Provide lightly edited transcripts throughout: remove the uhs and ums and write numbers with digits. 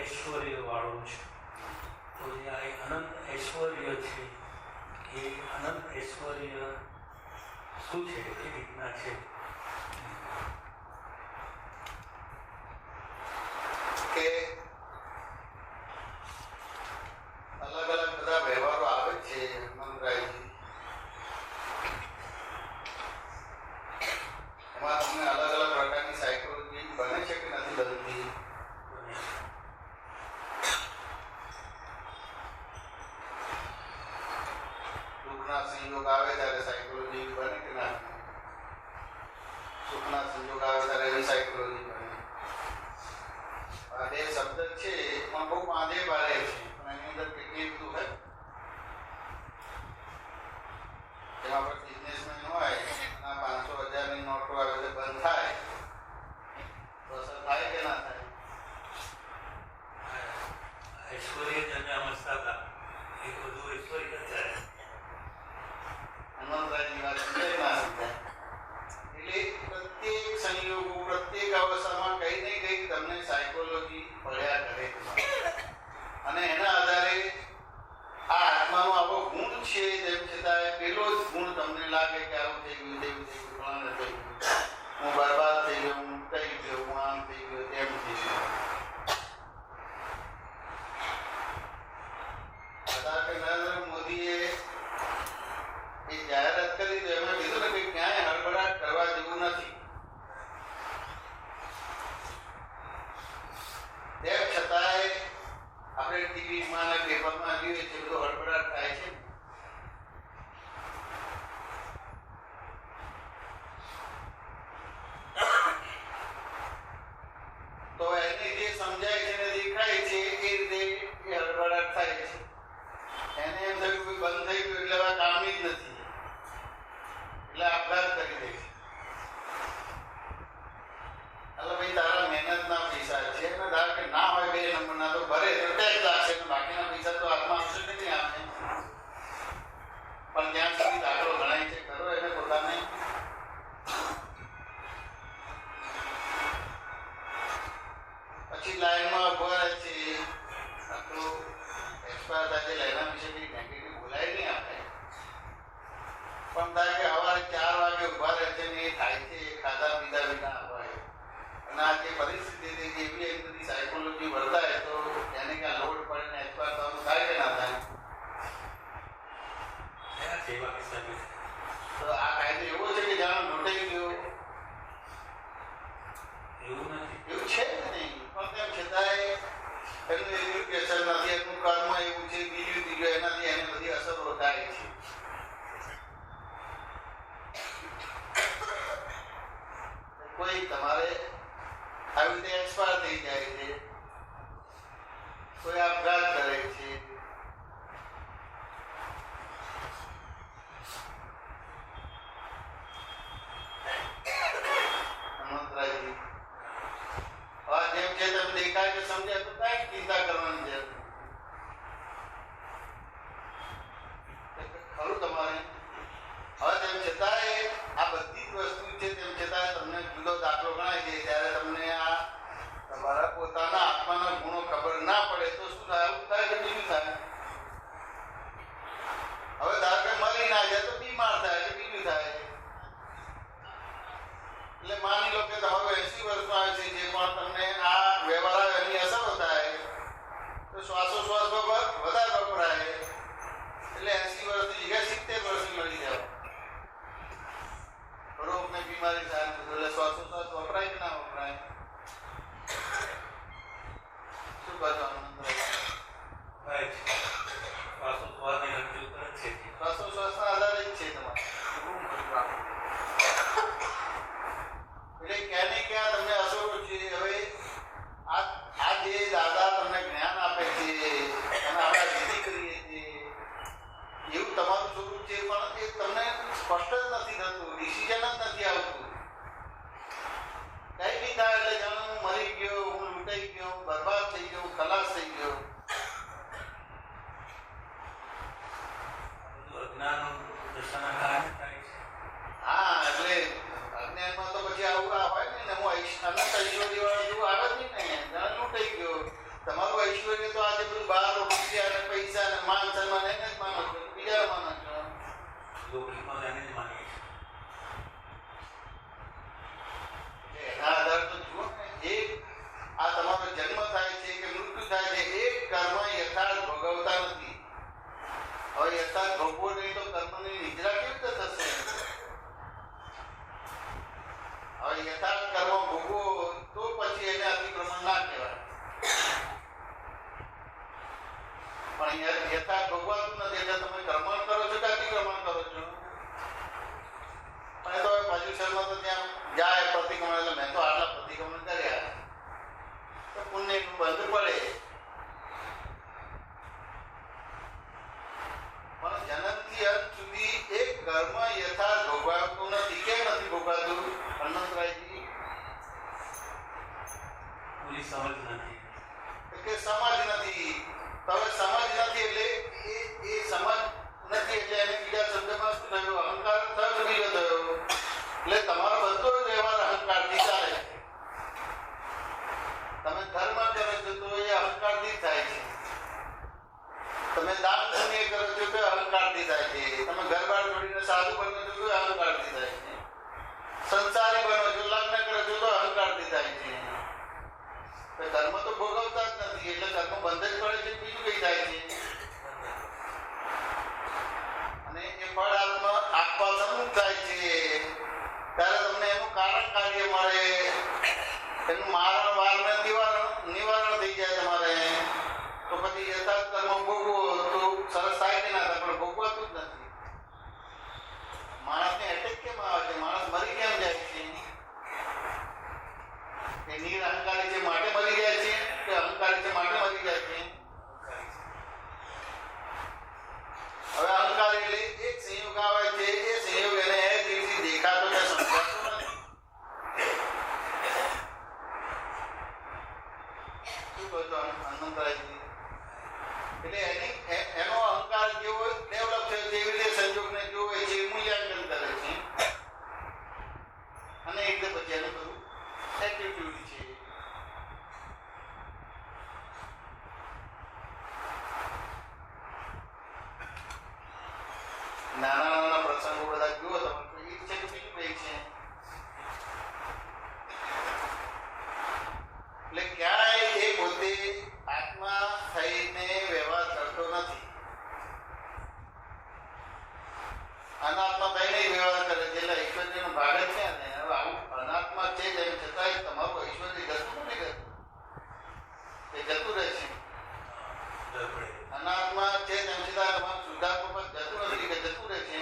ઐશ્વર્ય વાળો છે. તો જે આ અનંત ઐશ્વર્ય છે એ અનંત ઐશ્વર્ય શું છે, એ રીતના છે. કે અલગ અલગ બધા વ્યવહારો આવે છે મનરાયજી, એમાં તમને અલગ અલગ પ્રકારની સાયકોલોજી બને છે કે નથી બનતી? દુઃખના સંયોગ આવે ત્યારે સાયકોલોજી બને કે ના? સુખના સંયોગ આવે ત્યારે એવી સાયકોલોજી બને. આ બે શબ્દ છે પણ બહુ બાંધે બારે છે, પણ એની અંદર કેટલી બધું હોય. જેમાં આપણે બિઝનેસમેન હોય અને 500,000 ની નોટો આવે તો બંધ થાય તો અસર થાય કે ના થાય? ઐશ્વર્ય જેને સમજતા હતા એ બધું ઐશ્વર્ય થાય. આનંદરાયની વાત સમજાય ના સમજાય? એટલે પ્રત્યેક સંયોગો, પ્રત્યેક અવસ્થામાં કઈ ને કઈ તમને સાયકોલોજી પડ્યા કરે અને એના આધારે આ આત્માનો આવો ગુણ છે, તેમ છતાં પેલો જ ગુણ તમને લાગે કે આવું થઈ ગયું, તેવું થઈ ગયું, ફલાણું થઈ ગયું, હું બરબાદ થઈ ગયો, હું થઈ ગયો, હું આમ થઈ ગયો, તેમ થઈ ગયો. નરેન્દ્ર મોદીએ એ જાહેરાત કરી તો એમણે કીધું ને કે ક્યાંય હડબડાટ કરવા જેવું નથી. તેમ છતાંય આપણે ટીવીમાં અને પેપરમાં જોઈએ છીએ બધો હડબડાટ થાય છે. તો એને જે સમજાય છે ને દેખાય છે એ રીતે એ હડબડાટ થાય છે. એને એમ થયું કે બંધ થઈ ગયું એટલે હવે કામની જ નથી, એટલે આપઘાત કરી દે છે. એટલે ભાઈ તારા મહેનતના પૈસા છે ને, ધાર કે ના હોય 2 નંબરના તો ભરે તો ટેક્સ લાગશે ને બાકીના પૈસા તો હાથમાં આવશે કે નહીં આવે. પણ જ્યાં સુધી દાખલો ગણાય છે કરો એને પોતાને પછી લાઈનમાં ઉભા રહે છે. તો એક્સપાયર થાય એટલે એના વિશે કઈ નેગેટિવ બોલાય નહીં આપણે, પણ થાય કે સવારે 4 વાગે ઉભા રહે છે ને એ થાય છે ખાધા પીધા વિના હોય. અને આ જે પરિસ્થિતિ એવી એક બધી સાયકોલોજી વર્તાય તો એને ક્યાં લોડ પડે ને એક્સપાયર થવાનું થાય કે ના થાય? તો આ કાયદો એવો છે કે જાણે લૂંટાઈ ગયો એવું નથી, એવું છે જ નહીં. પણ તેમ છતાંય એનું એજ્યુકેશન નથી, એનું કર્મ એવું છે, બીજું ત્રીજું, એનાથી એને બધી અસરો થાય છે. કોઈ તમારે આવી રીતે એક્સપાયર થઈ જાય છે, કોઈ આપઘાત કરે છે, જેમ છે તેમ દેખાય કે સમજાય તો કઈ ચિંતા કરવાની જરૂર ખરું તમારે. હવે તેમ છતાંય આ બધી જ વસ્તુ છે, તેમ છતાં તમને જુદો દાખલો ગણાય છે ત્યારે તમને આ તમારા પોતાના આત્માના ગુણો ખબર ના પડે તો શું થાય? આવું થાય કે બીજું થાય? હવે ધારો કે મરી ના જાય તો બીમાર થાય કે બીજું થાય. એટલે માની લો કે તમારો 80 વર્ષનો આવે છે, જે પણ તમને આ વ્યવહાર એની અસરો થાય તો શ્વાસોશ્વાસ વધારે વપરાય એટલે 80 વર્ષની જગ્યાએ 70 વર્ષની મળી જાવ. રોગની બીમારી થાય એટલે શ્વાસોશ્વાસ વપરાય કે ના વપરાય? શું કરવાનું? શ્વાસોશ્વાસના આધારે જ છે તમારે. એટલે ક્યાં ને ક્યાં તમને અસરો છે. હવે આ જે દાદા તમને જ્ઞાન આપે છે અને આપણે વિધિ કરીએ છીએ એવું તમારું સ્વરૂપ છે, પણ એ તમને સ્પષ્ટ જ નથી થતું, ડિસિઝન જ નથી આવતું. કઈ બી થાય એટલે જાણે હું મરી ગયો, હું લૂંટાઈ ગયો, બરબાદ થઈ ગયો, ખલાસ થઈ ગયો. યથાર્થ ભોગવો નહીં તો કર્મની નિદ્રા કેવી રીતે થશે? હવે યથાર્થ કર્મ ભોગવો તો પછી એને અતિક્રમણ ના કહેવાય. પણ યથાર્થ ભોગવાતું નથી એટલે તમે કર્મણ કરો છો કે અતિક્રમણ કરો છો? અને તો પર્યુષણમાં તો ત્યાં જાય પ્રતિક્રમણ, એટલે મેં તો આટલા પ્રતિક્રમણ કર્યા તો પુણ્યનું બંધ પડે. પણ જન્મથી અંત સુધી એક કર્મ યથાર્થ ભોગવાતું નથી. કેમ નથી ભોગવાતું હનુમંતરાયજી? પૂરી સમજ નથી. કે સમજ નથી. હવે સમજ નથી એટલે એ સમજ નથી એટલે એને બીજા શબ્દમાં શું થયું? અહંકાર થયો, બીજો થયો. એટલે તમારો બધો વ્યવહાર અહંકારથી ચાલે છે. તમે ધર્મ કરો છો તો એ અહંકારથી થાય છે. તમે દાન પુણ્ય કરો છો તો અહંકારથી થાય છે. તમે ઘર-બાર છોડીને સાધુ બનો છો તો અહંકારથી થાય છે. સંસારી બનો છો, લગ્ન કરો છો તો અહંકારથી થાય છે. કર્મ તો ભોગવતા જ નથી એટલે કર્મ બંધ જ પડે છે. બીજું કઈ થાય છે? અને એ ફળ આપવા સન્મુખ થાય છે ત્યારે તમને એનું કારણ કાર્ય મળે, એનું મારણ વારને નિવારણ થઈ જાય તમારે. તો પછી યથાર્થ કર્મ ભોગવો તો સરસ થાય કે ના થાય? પણ ભોગવાતું જ નથી. માણસને એટેક કેમ આવે છે? માણસ મરી કેમ જાય છે? એ નિરહંકારી છે માટે મરી જાય છે કે અહંકારી છે માટે મરી જાય છે? હવે અહંકારી એટલે એક સંયોગ આવે છે, એ સંયોગ એને એક રીતે દેખાતો કે સમજાતો નથી. શું કહો છો હનુમંતરાયજી? એટલે એનો અહંકાર જેવો ડેવલપ થયો જેવી રીતે સંયોગને જોવે છે, મૂલ્યાંકન કરે છે અને એટલે પછી એનું બધું એટીટ્યુડ છે. નાના નાના પ્રસંગો બધા જુઓ તમે, એક છે કે બીજું કઈ છે? એટલે ક્યાંય એ પોતે આત્મા થઈને વ્યવહાર કરતો નથી. અનાત્મા થઈને વ્યવહાર કરે છે એટલે ઐશ્વર્યનો ભાગ જ છે ને. હવે આવું અનાત્મા છે તેમ છતાં તમારું ઐશ્વર્ય જતું નથી કરતું, એ જતું રહે છે. અનાત્મા છે તેમ છતાં તમારું શુદ્ધાત્મા પર જતું નથી કે જતું રહે છે?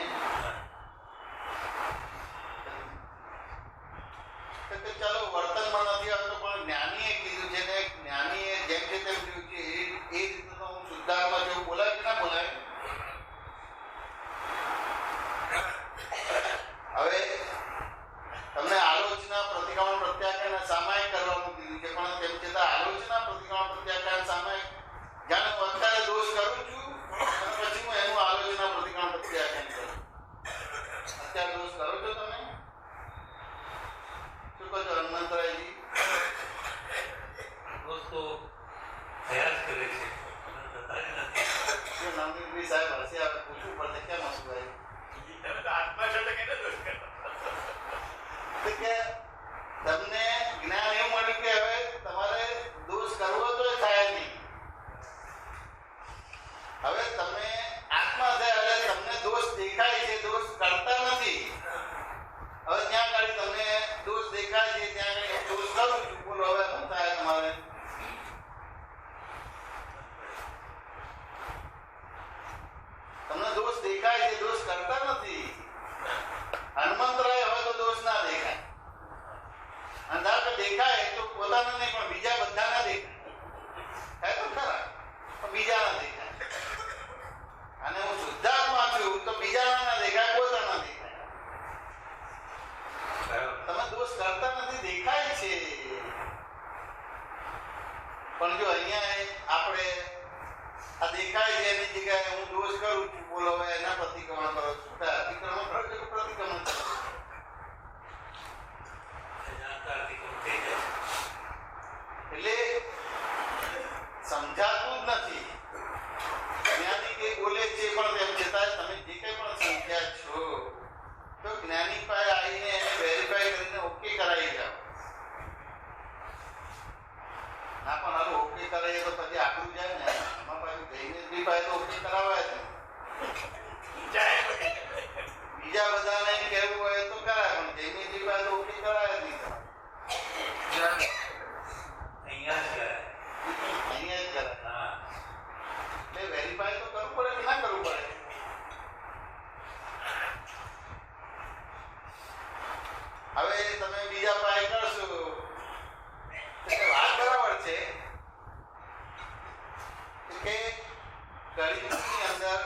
ચાલો વર્તનમાં નથી આવતો પણ જ્ઞાનીએ કીધું છે ને, જ્ઞાનીએ જેમ છે તેમ કહ્યું છે એ રીતે તો હું શુદ્ધાત્મા જેવું બોલાય કે ના બોલાય? હવે તમને આલોચના પ્રતિક્રમણ પ્રત્યાખ્યાન સામાયિક કરવાનું કીધું છે પણ તેમ છતાં આલોચના પ્રતિક્રમણ પ્રત્યાખ્યાન સામાયિક જાણે હું અત્યારે દોષ કરું છું અને પછી હું એનું આલોચના પ્રતિક્રમણ પ્રત્યાખ્યાન કરું. અત્યારે દોષ કરો છો તમે? શું કહો છો હનુમંતરાયજી? દોષ તો થયા જ કરે છે, થતા જ નથી. શું નવનીતભાઈ સાહેબ હશે? આપણે પૂછવું પડશે કેમ હશું ભાઈ? આત્મા છે તો કેને દોષ કરતા? કે તમને જ્ઞાન એવું મળ્યું કે હવે તમારે દોષ કરવો તો થાય નહીં. હવે તમે આત્મા થયા એટલે તમને દોષ દેખાય છે, દોષ કરતા નથી. હવે જ્યાં ગાડી તમને દોષ દેખાય છે ત્યાં ગાડી દોષ કરું છું, બોલો હવે શું થાય તમારે? તમને દોષ દેખાય છે, દોષ કરતા નથી. હનુમંતરાય હવે તો દોષ ના દેખાય. અંધાર તો દેખાય તો પોતાના નહીં પણ બીજા બધાના દેખાય તો ખરા, પણ બીજાના દેખાય. અને હું શુદ્ધાત્મા છું તો બીજાના ના દેખાય, પોતાના દેખાય. તમે દોષ કરતા નથી, દેખાય છે. પણ જો અહીંયા આપણે આ દેખાય છે એની જગ્યાએ હું દોષ કરું છું, બોલો હવે એના પ્રતિક્રમણ કરો છો. અતિક્રમણ કરો છો કે પ્રતિક્રમણ કરો છો? એટલે સમજાતું જ નથી. જ્ઞાની કે બોલે છે પણ તેમ છતાં તમે જે કંઈ પણ સમજ્યા છો તો જ્ઞાની પાસે આવીને એને વેરીફાઈ કરીને ઓકે કરાવી જાઓ. ના પણ હારું ઓકે કરાવીએ તો પછી આટલું જાય ને, એમાં પાછું જઈને બી પાસે તો ઓકે કરાવાય જ. કળિયુગની અંદર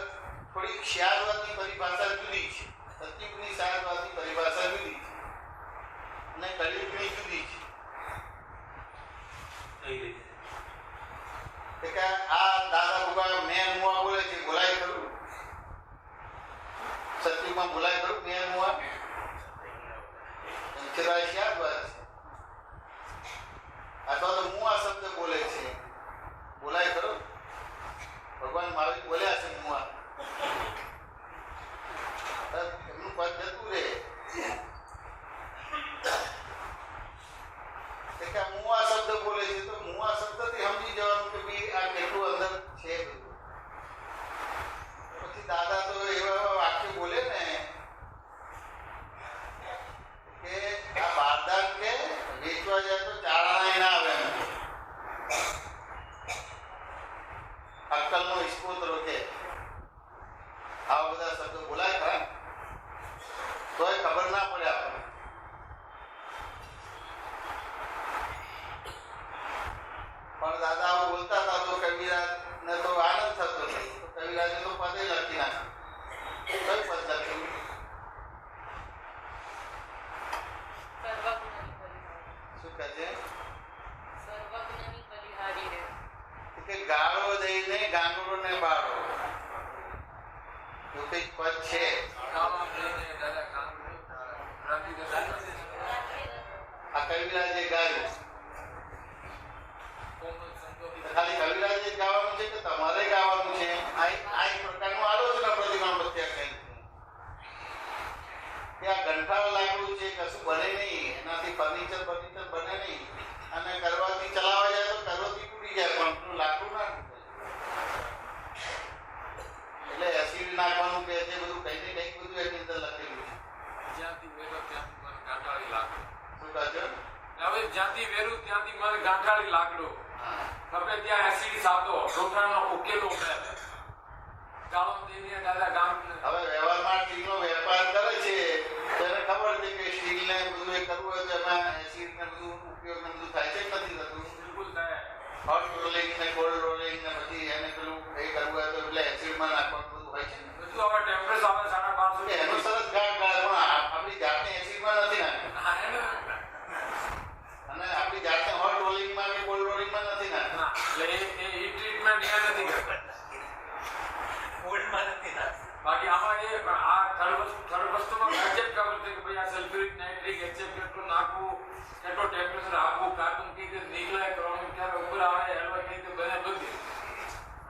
થોડીક ક્ષયાદવાદની પરિભાષા જુદી છે, સતયુગની ક્ષયાદવાદની પરિભાષા જુદી છે અને કળિયુગની જુદી છે. કઈ રીતે? કે આ દાદા ભગવાન મેં મુઆ બોલે છે, બોલાય ખરું? સતયુગમાં બોલાય ખરું મેં મુઆ? ક્ષયાદવાદ છે. અથવા તો મુઆ શબ્દ બોલે છે, બોલાય ખરું? ભગવાન મહાવીર બોલ્યા છે મુઆ, એમનું પદ જતું રહે. મુઆ શબ્દ બોલે છે તો મુઆ શબ્દથી સમજી જવાનું કે ભાઈ આ કેટલું અંદર છે બધું. પછી દાદા તો એવા વાક્ય બોલે ને કે આ બારદાન કે વેચવા જાય તો ચાળાના ના આવે, અક્કલનો ઇસ્કોત રોકે, આવા બધા શબ્દો બોલાય ખરા? તોય ખબર ના પડે આપણને. પણ દાદા આવું બોલતા હતા તો કવિરાજને તો આનંદ થતો નહીં. કવિરાજે તો પદે લખી નાખ્યું. કઈ પદ લખ્યું? શું કહે છે? કે ગાળો દઈને ગાંગડો ને બાળો, એવું કઈક પદ છે. આ કવિરાજે ગાયું. ખાલી કવિરાજે ગાવાનું છે કે તમારે ગાવાનું છે? આ એક પ્રકારનું આલોચના પ્રતિમા પ્રત્યે કઈ કે આ ગંઠાળ લાકડું છે, કશું બને નહીં, એનાથી ફર્નિચર બને નહીં, અને કરવાથી ચલાવવા જાય તો કરવાથી તૂટી જાય, પણ લાકડું ના તૂટે. એટલે એસિડ નાખવાનું કે છે, બધું કઈ ને કઈક બધું એની અંદર લખેલું છે. જ્યાંથી વેરો ત્યાંથી મને ગાંઠાળી લાકડો. શું કહો છો? હવે જ્યાંથી વેરું ત્યાંથી મને ગાંઠાળી લાકડો. હવે ત્યાં એસિડ સાતો રોટલાનો ઉકેલો મળે. ગાળો દઈને દાદા ગામ. હવે વ્યવહારમાં સ્ટીલનો વેપાર કરે છે, તેને ખબર છે કે સ્ટીલને બધું એ કરવું હોય તો એમાં એસિડ ને બધું ઉપયોગ ને બધું થાય છે કે નથી થતું? બિલકુલ થાય. હોટ રોલિંગ ને કોલ્ડ રોલિંગ ને પછી એને પેલું એ કરવું હોય તો એટલે એસિડમાં નાખવાનું બધું હોય છે ને. બધું હવે ટેમ્પરેચર આવે 1250. એનો સરસ ગાઢ ગાળ, પણ આપણી જાતને એસિડમાં નથી નાખી, અને આપણી જાતને હોટ રોલિંગમાં કે કોલ્ડ રોલિંગમાં નથી નાખી. એટલે એ ટ્રીટમેન્ટ અહીંયા નથી કરતા. ઓલ્ડમાં નથી ના. બાકી આમાં એ આ થર્ડ વસ્તુમાં એક્ઝેક્ટ ખબર છે કે ભાઈ આ સલ્ફ્યુરિક નાઇટ્રિક એક્ઝેક્ટ કેટલું નાખવું, કેટલો ટેમ્પરેચર આપવું, કાર્બન કઈ રીતે નીકળે, ક્રોમિયમ ક્યારે ઉપર આવે, એલવા કઈ રીતે બને, બધી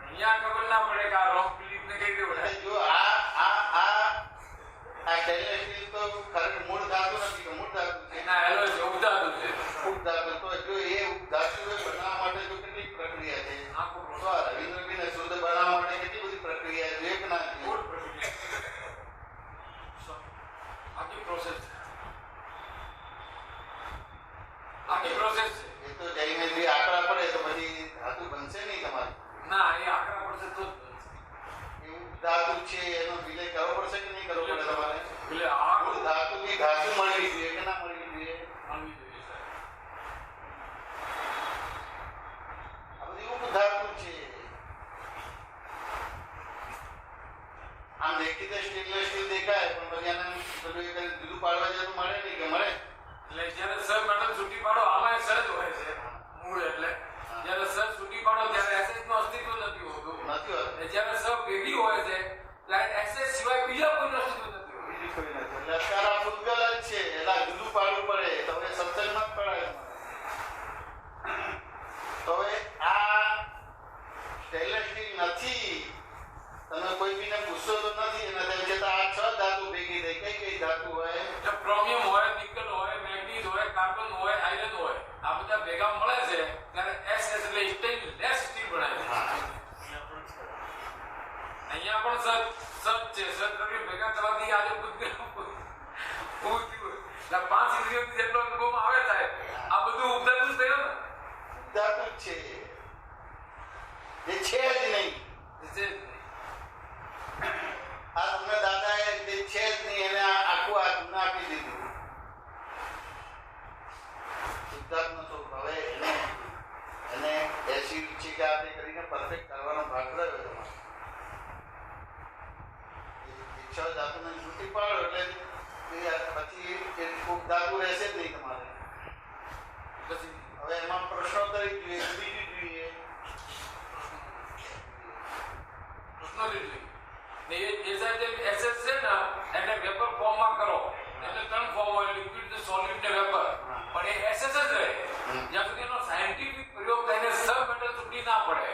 અહીંયા ખબર ના પડે કે આ રોંગ બિલીફ ને કઈ રીતે એટલે વળે. જો આ સ્ટેનલેસ સ્ટીલ તો ખરેખર મૂળ ધાતુ નથી કે મૂળ ધાતુ છે. એના એલો છે, ઉપધાતુ છે. ઉપધાતુ તો જો એ ઉપધાતુ બનાવવા માટે તો કેટલી પ્રક્રિયા છે. આખું તો આ રવિન્દ્રજીને શુદ્ધ બનાવવા માટે કેટલી બધી પ્રક્રિયા છે, એક ના છે. આખી પ્રોસેસ છે. આખી પ્રોસેસ છે. એ તો જઈને જે આંકડા પડે તો પછી ધાતુ બનશે નહીં તમારે. ના, એ આકરા પડશે તો જ બનશે. એ ઉપધાતુ છે એનો વિલય કરવો પડશે કે નહીં કરવો પડે તમારે? એટલે આ મૂળ ધાતુની ધાતુ મળવી જોઈએ કે ના મળવી જોઈએ? માનવી જોઈએ સાહેબ. આ બધી ઉપધાતુ છે. આમ દેખીતે સ્ટેનલેસ સ્ટીલ દેખાય, પણ પછી આને પેલું એ કંઈ જુદું પાડવા જાય તો મળે નહીં કે મળે? એટલે જ્યારે સર મેડમ છૂટી પાડો, આમાં સર જ હોય છે મૂળ. એટલે જ્યારે સર છૂટી પાડો ત્યારે એસએસ નું અસ્તિત્વ નથી હોતું. નથી હોતું. અને જ્યારે સર ભેગી હોય છે ત્યારે એસએસ સિવાય બીજા કોઈનું અસ્તિત્વ નથી હોતું. બીજી કોઈ નથી. એટલે અત્યારે આ પૂતગલ જ છે, એટલે આ જુદું પાડવું પડે તો હવે સત્સંગમાં જ પડાય. તો હવે આ સ્ટેનલેસ સ્ટીલ નથી, તમે કોઈ બીને પૂછશો તો નથી. એના તેમ છતાં આ 6 ધાતુ ભેગી થઈ. કઈ કઈ ધાતુ હોય? એટલે ક્રોમિયમ હોય, નિકલ હોય, મેગ્નીઝ હોય, કાર્બન હોય, આયરન હોય, આ બધા ભેગા મળે છે ત્યારે એસએસ એટલે સ્ટેનલેસ સ્ટીલ બનાવે છે. અહીંયા પણ સર છે. સર તમે ભેગા કરવાથી આજે પૂતગલ ઊભું થયું. એટલે 5 ઇન્દ્રિયોથી જેટલો અનુભવમાં આવે સાહેબ, આ બધું ઉપધાતુ જ થયું ને. ધાતુ જ છે, એ છે જ નહીં. આ તમને દાદાએ જે છે જ નહીં એને આખું આ જૂના આપી દીધું. સિદ્ધાર્થનો સ્વરૂપ. હવે એને એસિડ છે કે આપણે કરીને પરફેક્ટ કરવાનો ભાગ રહ્યો તમારે. પછી એ ઉપધાતુ રહેશે જ નહીં તમારે. પછી હવે એમાં પ્રશ્નોત્તરી જોઈએ, બીજું જોઈએ. પ્રશ્નોત્તરી જોઈએ ને એ સાહેબ જે એસએસ છે ને એને વેપર ફોર્મમાં કરો એટલે 3 ફોર્મ હોય, લિક્વિડ, સોલિડ ને વેપર. પણ એ એસએસ જ રહે જ્યાં સુધી એનો સાયન્ટિફિક પ્રયોગ થઈને સબ મેટલ તૂટી ના પડે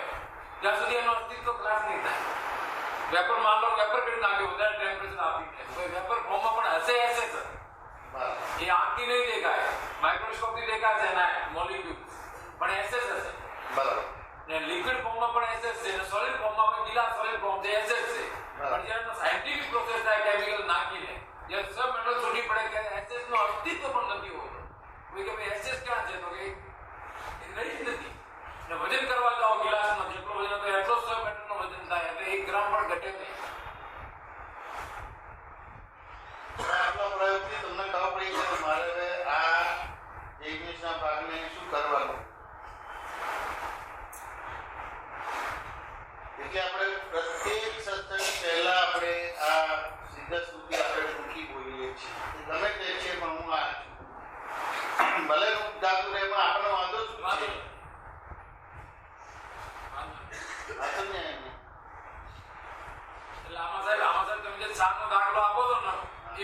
ત્યાં સુધી એનો અસ્તિત્વ ક્લાસ નહીં થાય. વેપર માન લો વેપર કરી નાખ્યો વધારે ટેમ્પરેચર આપીને તો વેપર ફોર્મમાં પણ હશે એસએસ. એ આંખથી નહીં દેખાય, માઇક્રોસ્કોપથી દેખાશે એના મોલિક્યુલ્સ, પણ એસએસ હશે. બરાબર. ને લિક્વિડ ફોર્મમાં પણ એસએસ છે ને સોલિડ ફોર્મમાં પણ ગીલા સોલિડ ફોર્મ છે એસએસ છે. પણ જ્યારે સાયન્ટિફિક પ્રોસેસ થાય કેમિકલ નાખીને જ્યારે સબ મેટલ છૂટી પડે ત્યારે એસએસ નું અસ્તિત્વ પણ નથી હોતું. કોઈ કે ભાઈ એસએસ ક્યાં છે તો કે એ રહી જ નથી. ને વજન કરવા જાઓ ગિલાસમાં જેટલો વજન હતો એટલો સબ મેટલ નું વજન થાય એટલે 1 ગ્રામ પણ ઘટે નહીં. આટલા પ્રયોગથી તમને ખબર પડી કે મારે હવે આ ઇંગ્લિશના ભાગને શું કરવાનું. એટલે આપણે પ્રત્યેક સત્સંગ પહેલા આપણે આ સીધા સુધી આપણે મૂકી બોલીએ છીએ. ગમે તે છે પણ હું આ છું. ભલે હું ધાતુ રે પણ આપણો વાંધો શું છે? વાંધો નહીં. એટલે આમાં સાહેબ તમે જે ચાનો દાખલો આપો છો ને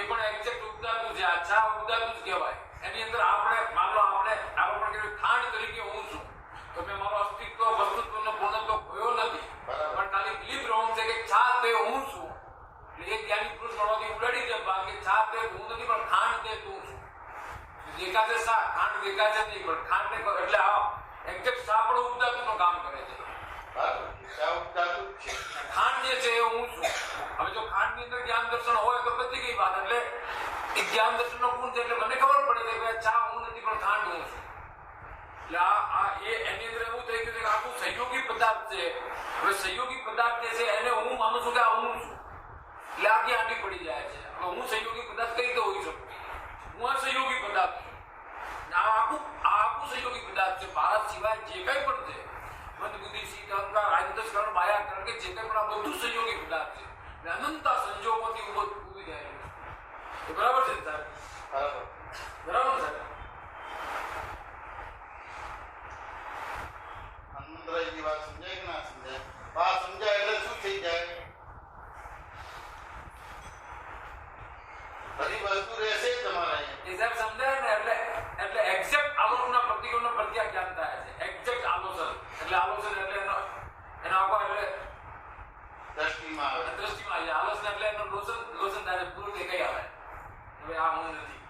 એ પણ એક્ઝેક્ટ ઉપધાતુ છે. આ ચા ઉપધાતુ જ કહેવાય. એની અંદર આપણે માન લો આપણે ખાંડ તરીકે હું છું તો મેં મારો અસ્તિત્વ વસ્તુત્વનો પૂર્ણત્વ ખોયો નથી, પણ ખાલી બિલીફ રોંગ છે કે ચા તે હું છું. એટલે એક જ્ઞાની પુરુષ મળવાથી ઉડાડી દે કે ચા તે હું નથી પણ ખાંડ તે તું છું. દેખાશે શા? ખાંડ દેખાશે નહીં પણ ખાંડ ને એટલે આ એક્ઝેક્ટ શા પણ ઉપધાતુનું કામ કરે છે. ખાંડ જે છે એ હું છું. હવે જો ખાંડની અંદર જ્ઞાન દર્શન હોય તો પતી ગઈ વાત. એટલે એ જ્ઞાન દર્શનનો ગુણ છે એટલે મને ખબર પડે છે કે ચા હું નથી પણ ખાંડ હું છું. એટલે એની અંદર એવું થઈ ગયું છે કે આખું સહયોગી પદાર્થ છે. હવે સહયોગી પદાર્થ જે છે એને હું માનું છું કે આ હું છું એટલે આખી આંટી પડી જાય છે. હવે હું સહયોગી પદાર્થ કઈ રીતે હોઈ શકું? હું આ સહયોગી પદાર્થ છું. આ આખું સહયોગી પદાર્થ છે. ભારત સિવાય જે કંઈ પણ છે મંદ બુદ્ધિ સીટ અહંકાર રાજદર્શકરણ માયાકરણ કે જે કંઈ પણ આ બધું સહયોગી પદાર્થ છે. અનંતા સંજોગોથી ઊભી જાય છે. બરાબર છે સાહેબ? બરાબર છે. હનુમંતરાયની વાત સમજાય કે ના સમજાય? વાત સમજાય એટલે શું થઈ જાય? બધી વસ્તુ રહેશે તમારે. એ સાહેબ સમજાય ને એટલે એક્ઝેક્ટ આલોચના પ્રતિકોનો પ્રત્યા જ્ઞાન થાય છે. એક્ઝેક્ટ આલોચન એટલે એનો આખો એટલે દ્રષ્ટિમાં આવે. દ્રષ્ટિમાં આવે. આલોચના એટલે એનો લોચન થાય પૂરું દેખાઈ આવે. હવે આ હું નથી.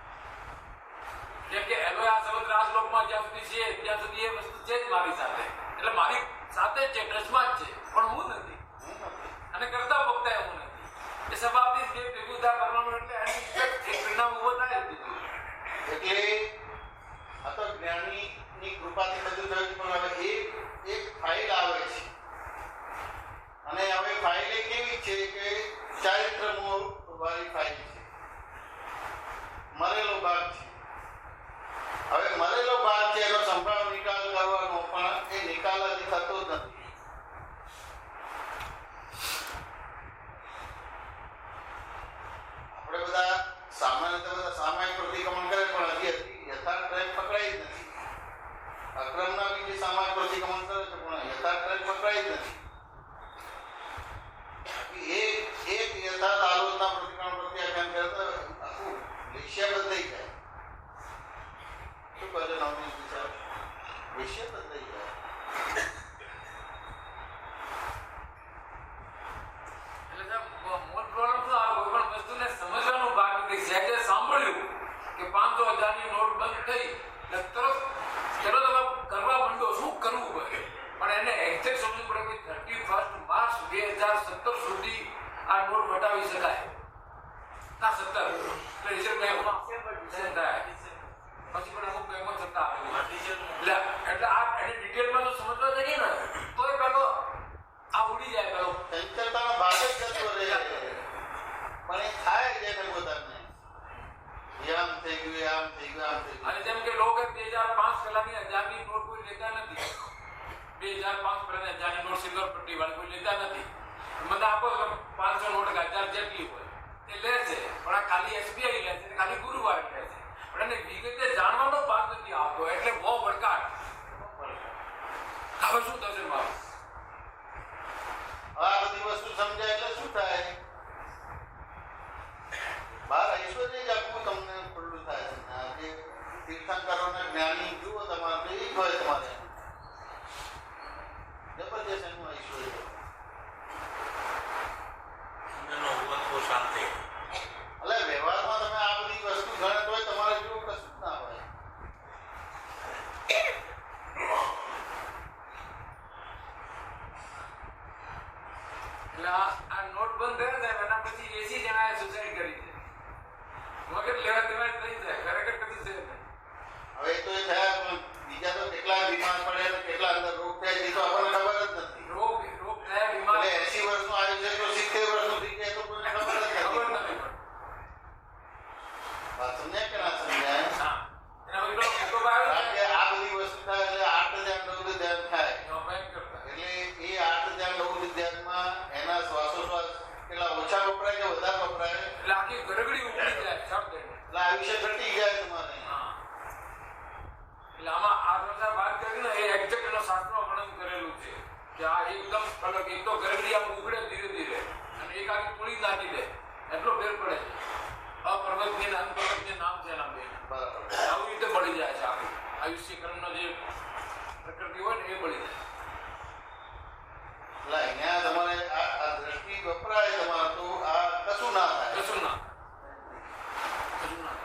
જેમ કે હવે આ શબ્દ રાજલોકમાં જ્યાં સુધી છે ત્યાં સુધી એ વસ્તુ છે જ મારી સાથે. એટલે મારી સાથે જ છે, દ્રષ્ટમાં જ છે, પણ હું નથી. અને કરતા વખતે હું નથી. એ સ્વભાવથી જ ભેગું કરવાનું એટલે એની એક પરિણામ ઉભો થાય જ દીધું. એટલે આ તો જ્ઞાનીની કૃપાથી બધું થયું પણ હવે એક ફાઇલ આવે છે અને હવે ફાઇલ કેવી છે કે ચારિત્ર વાળી ફાઇલ છે. મરેલો ભાગ છે. હવે મરેલો ભાગ છે એનો સંભાળ નિકાલ કરવાનો પણ એ નિકાલ હજી થતો જ નથી. આપણે બધા સામાયિક પ્રતિક્રમણ કરે પણ હજી યથાર્થ ટ્રેક પકડાઈ જ નથી. અક્રમના બી જે સામાયિક પ્રતિક્રમણ કરે છે પણ યથાર્થ ટ્રેક પકડાઈ જ નથી. એક યથાર્થ આલોચના પ્રતિક્રમણ પ્રત્યાખ્યાન કરતા આખું વિષય બદલાઈ જાય. શું કહે છે નવનીત સાહેબ? વિષય બદલાઈ જાય. મૂળ પ્રોબ્લેમ શું આવે? કોઈ પણ વસ્તુને સમજવાનો ભાગ નથી. સહેજે સાંભળ્યું કે 500,000ની નોટ બંધ થઈ એટલે તરત કરવા માંડો શું કરવું પડે પણ એને એક્ઝેક્ટ સમજવું પડે કે 31 માર્ચ 2017 સુધી આ નોટ વટાવી શકાય ના 17 એટલે રિઝલ્ટ બેંકમાં થાય પછી પણ અમુક બેંકમાં સત્તા એટલે આ એને ડિટેલમાં જો સમજવા જઈએ ને તો એ પેલો આ ઉડી જાય પેલો ચંચળતાનો ભાગ જ જતો રહે પણ એ થાય છે ને પોતાને આમ થઈ ગયું આમ થઈ ગયું આમ થઈ ગયું. અને જેમ કે લોકો 2005 પહેલાની 1000ની નોટ કોઈ લેતા નથી. 2005 પહેલાની 1000ની નોટ સિલ્વર પટ્ટી વાળી કોઈ લેતા નથી. મને આપો 500 નોટ 1000 જેટલી હોય એ લે છે પણ આ ખાલી એસબીઆઈ લે છે ખાલી ગુરુવારે લે છે પણ એને વિગતે જાણવાનો ભાગ નથી આવતો એટલે બહુ ભડકાટ. હવે શું થશે મારું? આ બધી વસ્તુ સમજાય એટલે શું થાય? બહાર ઐશ્વર્ય જ આપવું તમને ખુલ્લું થાય છે. આ જે તીર્થંકરોને જ્ઞાની જુઓ તમારે એ હોય તમારે જબરજસ્ત એનું ઐશ્વર્ય. એનો ઉગમ શાંતિ. એટલે વ્યવહારમાં તમે આ બધી વસ્તુ ગણત હોય તમારે જેવું કશું જ ના હોય. એટલે આ નોટ બંધ થયા ને એના પછી 80 જણાએ સુસાઇડ કરી છે. મગજ લેવા દેવા થઈ જાય ખરેખર કશું છે નહીં. હવે તો એ થયા પણ બીજા તો કેટલા બીમાર પડે અને કેટલા અંદર રોગ થાય એ તો આપણને ખબર જ નથી. રોગ થયા બીમાર એટલે 80 વર્ષનું આયુષ્ય તો 70 વર્ષનું થઈ જાય તો કોઈને ખબર જ ખબર નથી. નથી પડતી. વાત સમજાય કે ના સમજાય? હા એના પછી પેલો ભૂકંપ આવ્યો કારણ કે આ બધી વસ્તુ થાય એટલે આઠ ધ્યાન નવ ધ્યાન થાય. એમાં ભયંકર થાય. એટલે એ આઠ ધ્યાન નવ ધ્યાનમાં એના શ્વાસોશ્વાસ કેટલા ઓછા વપરાય કે વધારે વપરાય એટલે આખી ગરગડી ઉકળી જાય શબ્દ એટલે. એટલે આયુષ્ય ઘટી જાય તમારે. હા એટલે આમાં આ બધા વાત કરી ને એ એક્ઝેક્ટ એનો શાસ્ત્રમાં વર્ણન કરેલું છે કે આ એકદમ અલગ. એક તો ગરગડી આમ ઉકળે ધીરે ધીરે અને એક આખી પૂળી નાખી દે એટલો ફેર પડે છે. અપર્વતની અને અનપર્વતની નામ છે એના બે. બરાબર. આવી રીતે મળી જાય છે આખું આયુષ્ય કર્મનો જે પ્રકૃતિ હોય ને એ મળી જાય. એટલે અહીંયા તમારે આ દ્રષ્ટિ વપરાય તમારે તો આ કશું ના થાય. કશું ના કશું ના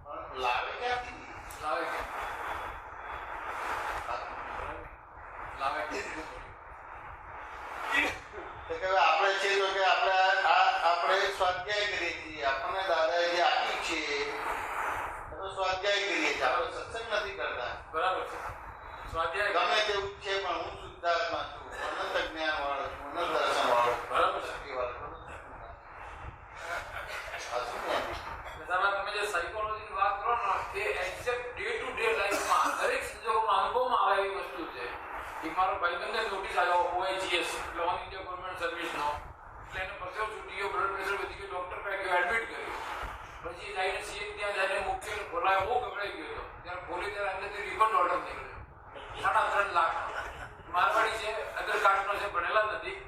પણ લાવે ક્યાંથી? લાવે કે લાવે કે તો કે આપણે છે તો કે આપણે આપણે સ્વાધ્યાય કરીએ છીએ. આપણને દાદાએ જે આપ્યું છે એનો સ્વાધ્યાય કરીએ છીએ. આપણે સત્સંગ નથી કરતા. બરાબર છે. સ્વાધ્યાય ગમે તેવું છે પણ હું શુદ્ધાત્મા છું, અનંત જ્ઞાન વાળો છું, અનંત દર્શન વાળો છું, બરાબર છે. શક્તિ વાળો છું. આ શું જ્ઞાન? તમે જે સાયકોલોજીની વાત કરો ને એ એક્ઝેક્ટ ડે ટુ ડે લાઈફમાં દરેક સંજોગોમાં અનુભવમાં આવે એવી વસ્તુ છે. એક મારો ભાઈબંધને નોટિસ આવ્યો OIGS એટલે ઓલ ઇન્ડિયા ગવર્મેન્ટ સર્વિસનો. એટલે એને પરસેવો છૂટી ગયો, બ્લડ પ્રેશર વધી ગયું, ડૉક્ટર પાસે ગયો, એડમિટ કર્યો. પછી જઈને સીએમ ત્યાં જઈને મૂક્યો ને ખોલાયો. બહુ ગભરાઈ ગયો હતો. ત્યારે ખોલી ત્યારે અંદરથી રિફંડ ઓર્ડર નીકળ્યો 3.5 લાખ. મારવાડી છે, અધર કાસ્ટનો છે, ભણેલા નથી.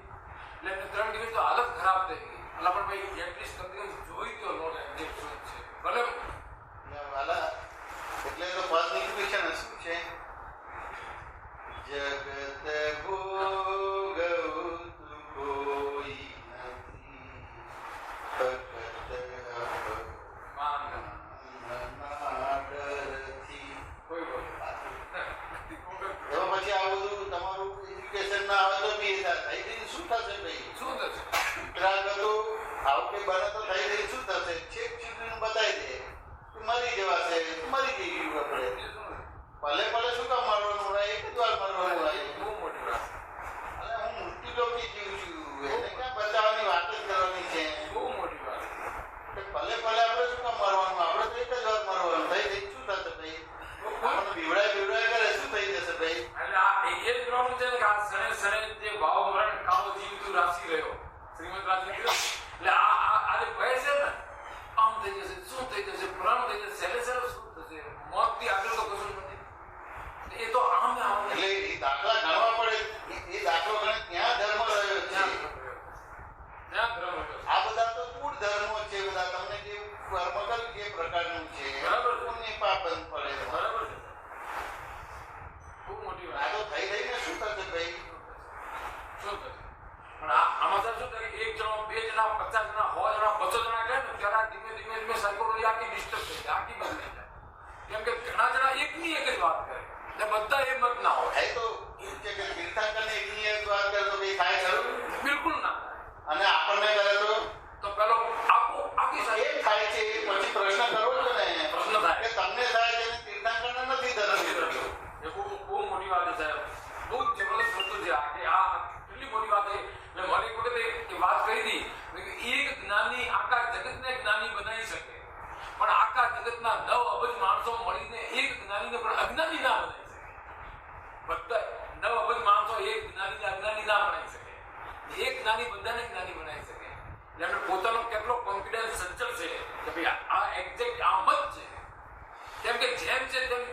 એટલે એમને 3 દિવસ તો હાલત ખરાબ થઈ ગઈ. એટલે પણ ભાઈ એટલીસ્ટ કંપની જોઈ તો નોટ એક્ઝેક્ટ શું છે ભલે વાલા એટલે તો પદ નીકળ્યું છે ને શું છે? જગત ભોગવતું કોઈ નથી, ફક્ત અપમાનનાડરથી. કોઈ એમાં પછી આ બધું તમારું એજ્યુકેશન ના આવે તો બી થઈ જઈને શું થશે ભાઈ? શું થશે? ઉત્તરાગતો આવું કઈ બને તો થઈ જઈને શું થશે? છેક ચીકડીને બતાવી દે કે મરી જવાશે, મરી જઈશું આપણે. ભલે ભલે શું કામ મારવાનું હોય? એક જ વાર મારવાનું હોય. બહુ મોટી વાત. અને હું મૃત્યુલોકી જીવ છું, એને ક્યાં બચાવવાની વાત જ કરવાની છે? બહુ મોટી વાત. ભલે ભલે આપણે શું કામ મારવાનું? આપણે તો એક જ વાર મારવાનું. થઈ જઈને શું થશે ભાઈ? આપણને બીવડાય કરે શું થઈ જશે ભાઈ? એટલે આ એ જ પ્રમાણે છે ને કે આ સણે સણે જે ભાવ મરણ કાળો જીવ તું રાશી રહ્યો શ્રીમદ રાશિ કીધું. એટલે આ જે ભય છે ને આમ થઈ જશે, શું થઈ જશે, પ્રાણ થઈ જશે, સહેલે સહેલે શું થશે, મોતથી આગળ તો કશું નથી. એ તો આમ ને આમ એટલે એ દાખલા ગણવા પડે. એ દાખલો ગણે ત્યાં ધર્મ રહ્યો છે. ત્યાં ધર્મ રહ્યો. આ બધા તો કુળ ધર્મો છે. બધા તમને જે કર્મ કર્યું એ પ્રકારનું છે. બરાબર. પુણ્ય પાપ બંધ પડે. બરાબર છે. બહુ મોટી આ વાત. તો થઈ રહીને શું થશે ભાઈ? શું થશે? પણ આમાં તો શું થાય કે 1 જણો, 2 જણા, 50 જણા, 100 જણા, 200 જણા કહે ને ત્યારે ધીમે ધીમે સાયકોલોજી આખી ડિસ્ટર્બ થઈ જાય, આખી બદલાઈ જાય. કેમ કે ઘણા જણા એકની એક જ વાત કરે એટલે બધા એ મત ના હોય. થાય તો એવું છે કે તીર્થંકરને એકની એક વાત કરે તો ભાઈ થાય ખરું? બિલકુલ ના થાય. અને આપણને કરે તો પેલો આખી તો એ થાય છે. પછી પ્રશ્ન કરવો છે ને પ્રશ્ન થાય. કે તમને થાય છે ને તીર્થંકરને નથી ધર્મ. એ બહુ મોટી વાત છે સાહેબ. બહુ જ જબરદસ્ત વસ્તુ છે આ કે આ કેટલી મોટી વાત છે. એટલે મારી એક વખત એ વાત કરી હતી કે એક જ્ઞાની આખા જગતને જ્ઞાની બનાવી શકે પણ આખા જગતના 9 અબજ માણસો મળીને એક જ્ઞાનીને પણ અજ્ઞાની ના બનાવી શકે. બધા 9 અબજ માણસો એક જ્ઞાનીને અજ્ઞાની ના બનાવી શકે. એક જ્ઞાની બધાને જ્ઞાની બનાવી શકે. એટલે એમને પોતાનો કેટલો કોન્ફિડન્સ સંચલ છે કે ભાઈ આ એક્ઝેક્ટ આમ જ છે, કેમ કે જેમ છે તેમ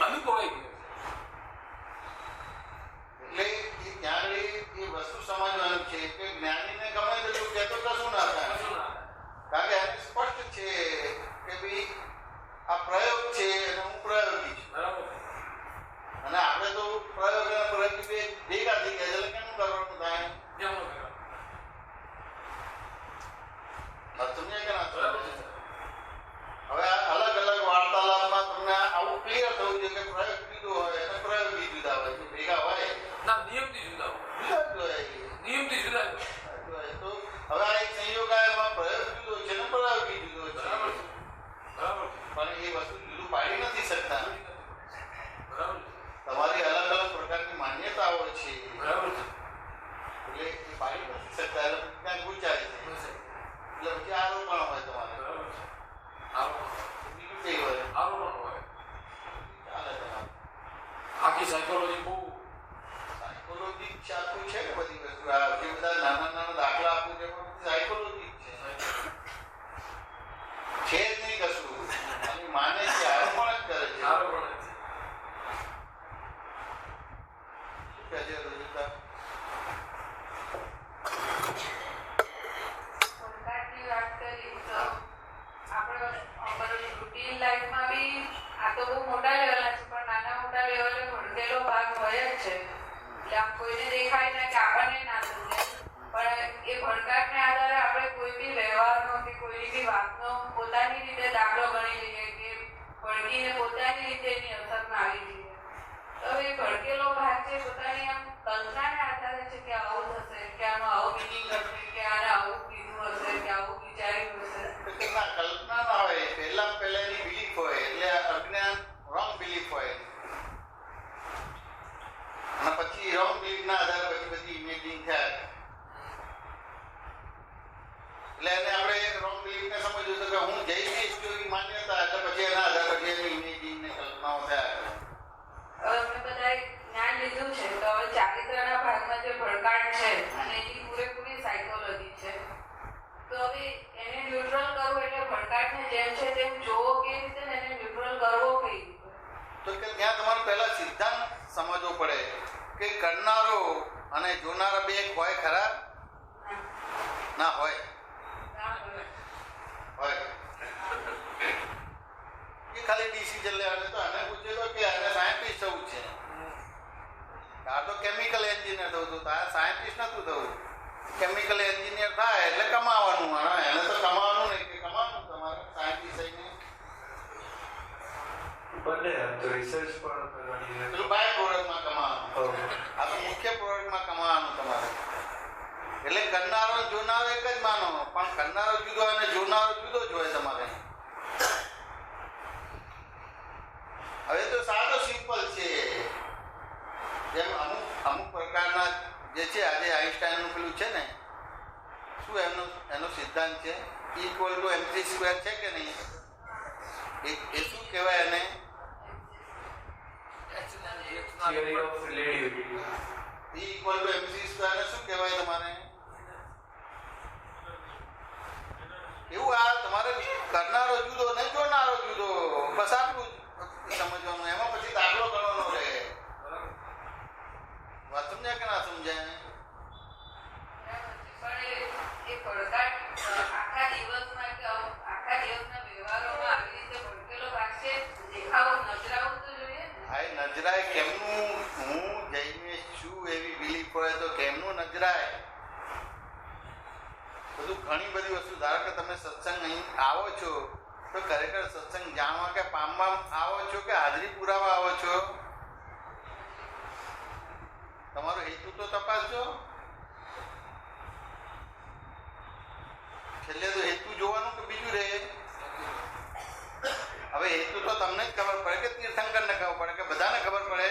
અનુભવાઈ ગયું એટલે એ ત્યાં આગળ એ વસ્તુ સમજવાનું છે કે જ્ઞાનીને ગમે તેટલું કહેતો કશું ના થાય, છે. શું ના કારણ કે એને સ્પષ્ટ છે કે ભાઈ આ પ્રયોગ છે અને હું પ્રયોગી છું, બરાબર અને આપણે તો પ્રયોગ અને પ્રયોગી બે ભેગા થઈ ગયા એટલે કેમ કરવાનું થાય? કેમનું કહેવાય? વાત સમજ્યા કે ના બરાબર સમજ્યા? છે. હવે આ અલગ અલગ વાર્તાલાપમાં તમને આવું ક્લિયર થવું જોઈએ કે પ્રયોગ જુદો હોય અને પ્રયોગી જુદા હોય, જો ભેગા હોય ના નિયમથી જુદા હોય, જુદા જ હોય. નિયમથી જુદા હોય. તો હવે આ એક સંયોગ એમાં પ્રયોગ જુદો છે ને પ્રયોગી જુદો છે, બરાબર છે. બરાબર છે. પણ એ વસ્તુ જુદું પાડી નથી શકતા. બરાબર છે. તમારી અલગ અલગ પ્રકારની માન્યતાઓ છે બરાબર છે. એટલે એ પાડી નથી શકતા, એટલે ક્યાંક ગુંચાય છે, એટલે પછી આરોપણ હોય તમારે, બરાબર છે. આરોપણ. બીજું કઈ હોય આરોપણ હોય. ચાલે તમારે. આખી સાયકોલોજી બહુ સાયકોલોજી આખું છે ને બધી વસ્તુ, આ જે બધા નાના નાના દાખલા આપું છે પણ સાયકોલોજી છે જ નહીં કશું, અને માને છે આરોપણ જ કરે છે. આરોપણ જ છે. શું કહે છે રજિતા? ભણકારની વાત કરી તો આપણે અમારી રૂટીન લાઈફમાં બી આ તો બહુ મોટા લેવલના છે, પણ નાના મોટા લેવલે ભણકેલો ભાગ હોય જ છે. એટલે આમ કોઈને દેખાય ને કે આપણને ના સમજે, પણ એ ભણકારને આધારે આપણે કોઈ બી વ્યવહારનો કે કોઈ બી વાતનો પોતાની રીતે દાખલો ગણી લઈએ કે ભણકીને પોતાની રીતે એની અસરમાં આવી જઈએ. તો એ ભણકેલો ભાગ છે પોતાની આમ કલ્પનાને આધારે છે કે આવું થશે, કે આનો આવો મિનિંગ હશે, કે આને આવું કીધું હશે, કે આવું વિચાર્યું હશે. કે ના કલ્પના ના હોય, પહેલાની બિલીફ હોય, એટલે અજ્ઞાન રોંગ બિલીફ હોય, અને પછી રોંગ બિલીફ ના આધારે પછી બધી ઇમેજિંગ થાય, એટલે એને આપણે રોંગ બિલીફ ને સમજવું છે કે હું જઈશ જો એવી માન્યતા, એટલે પછી એના આધારે પછી એની ઇમેજિંગ ને કલ્પનાઓ થાય. હવે અમે બધાએ જ્ઞાન લીધું છે તો હવે ચારિત્રના ભાગમાં જે ભડકાટ છે અને એની પૂરેપૂરી સાયકોલોજી છે, તો હવે એને ન્યુટ્રલ કરવું એટલે ભડકાટને જેમ છે તેમ જોવો કેવી રીતે ને એને ન્યુટ્રલ કરવો કઈ રીતે? તો કે ત્યાં તમારે પહેલા સિદ્ધાંત સમજવો પડે કે કરનારો અને જોનારા બે એક હોય ખરા? ના હોય. હોય એ ખાલી ડિસિઝન લેવાનું. તો આને પૂછે તો કે આને સાયન્ટિસ્ટ થવું છે, આ તો કેમિકલ એન્જિનિયર થવું હતું, તારે સાયન્ટિસ્ટ નતું થવું. કેમિકલ એન્જિનિયર થાય એટલે કમાવાનું, એને તો કમાવાનું નહીં કે કમાવાનું તમારે સાયન્ટિસ્ટ થઈને બંને તો રિસર્ચ પણ કરવાની છે. પેલું બાય પ્રોડક્ટમાં કમાવાનું, આ તો મુખ્ય પ્રોડક્ટમાં કમાવાનું તમારે. એટલે કરનારો અને જોનારો એક જ માનો, પણ કરનારો જુદો અને જોનારો જુદો જ હોય તમારે. હવે તો સાદો સિમ્પલ છે, જેમ અમુક પ્રકારના જે છે આજે આઈન્સ્ટાઈનનું પેલું છે ને, શું એનો સિદ્ધાંત છે, E=mc² છે કે નહીં? એ શું કહેવાય એને? Theory of relativity. E=mc² ને શું કહેવાય તમારે? એવું આ તમારે કરનારો જુદો ને જોનારો જુદો, બસ આટલું જ સમજવાનું. એમાં પછી દાખલો કરવાનો રહે. વાત સમજ્યા કે ના સમજાય? પણ એ ભડકાટ આખા દિવસમાં કે આખા દિવસના વ્યવહારોમાં આવી રીતે ભડકેલો ભાગ છે, દેખાવું નજરાવું તો જોઈએ ને. આ નજરાય કેમનું? હું જઈને છું એવી બિલીફ હોય તો કેમનું નજરાય? બધું ઘણી બધી વસ્તુ. ધારો કે તમે સત્સંગ અહીં આવો છો તો ખરેખર સત્સંગ જાણવા કે પામવા આવો છો કે હાજરી પુરાવા આવો છો? તમારો હેતુ તો તપાસજો. છેલ્લે તો હેતુ જોવાનું કે બીજું રહે? હવે હેતુ તો તમને જ ખબર પડે કે તીર્થંકરને ખબર પડે કે બધાને ખબર પડે?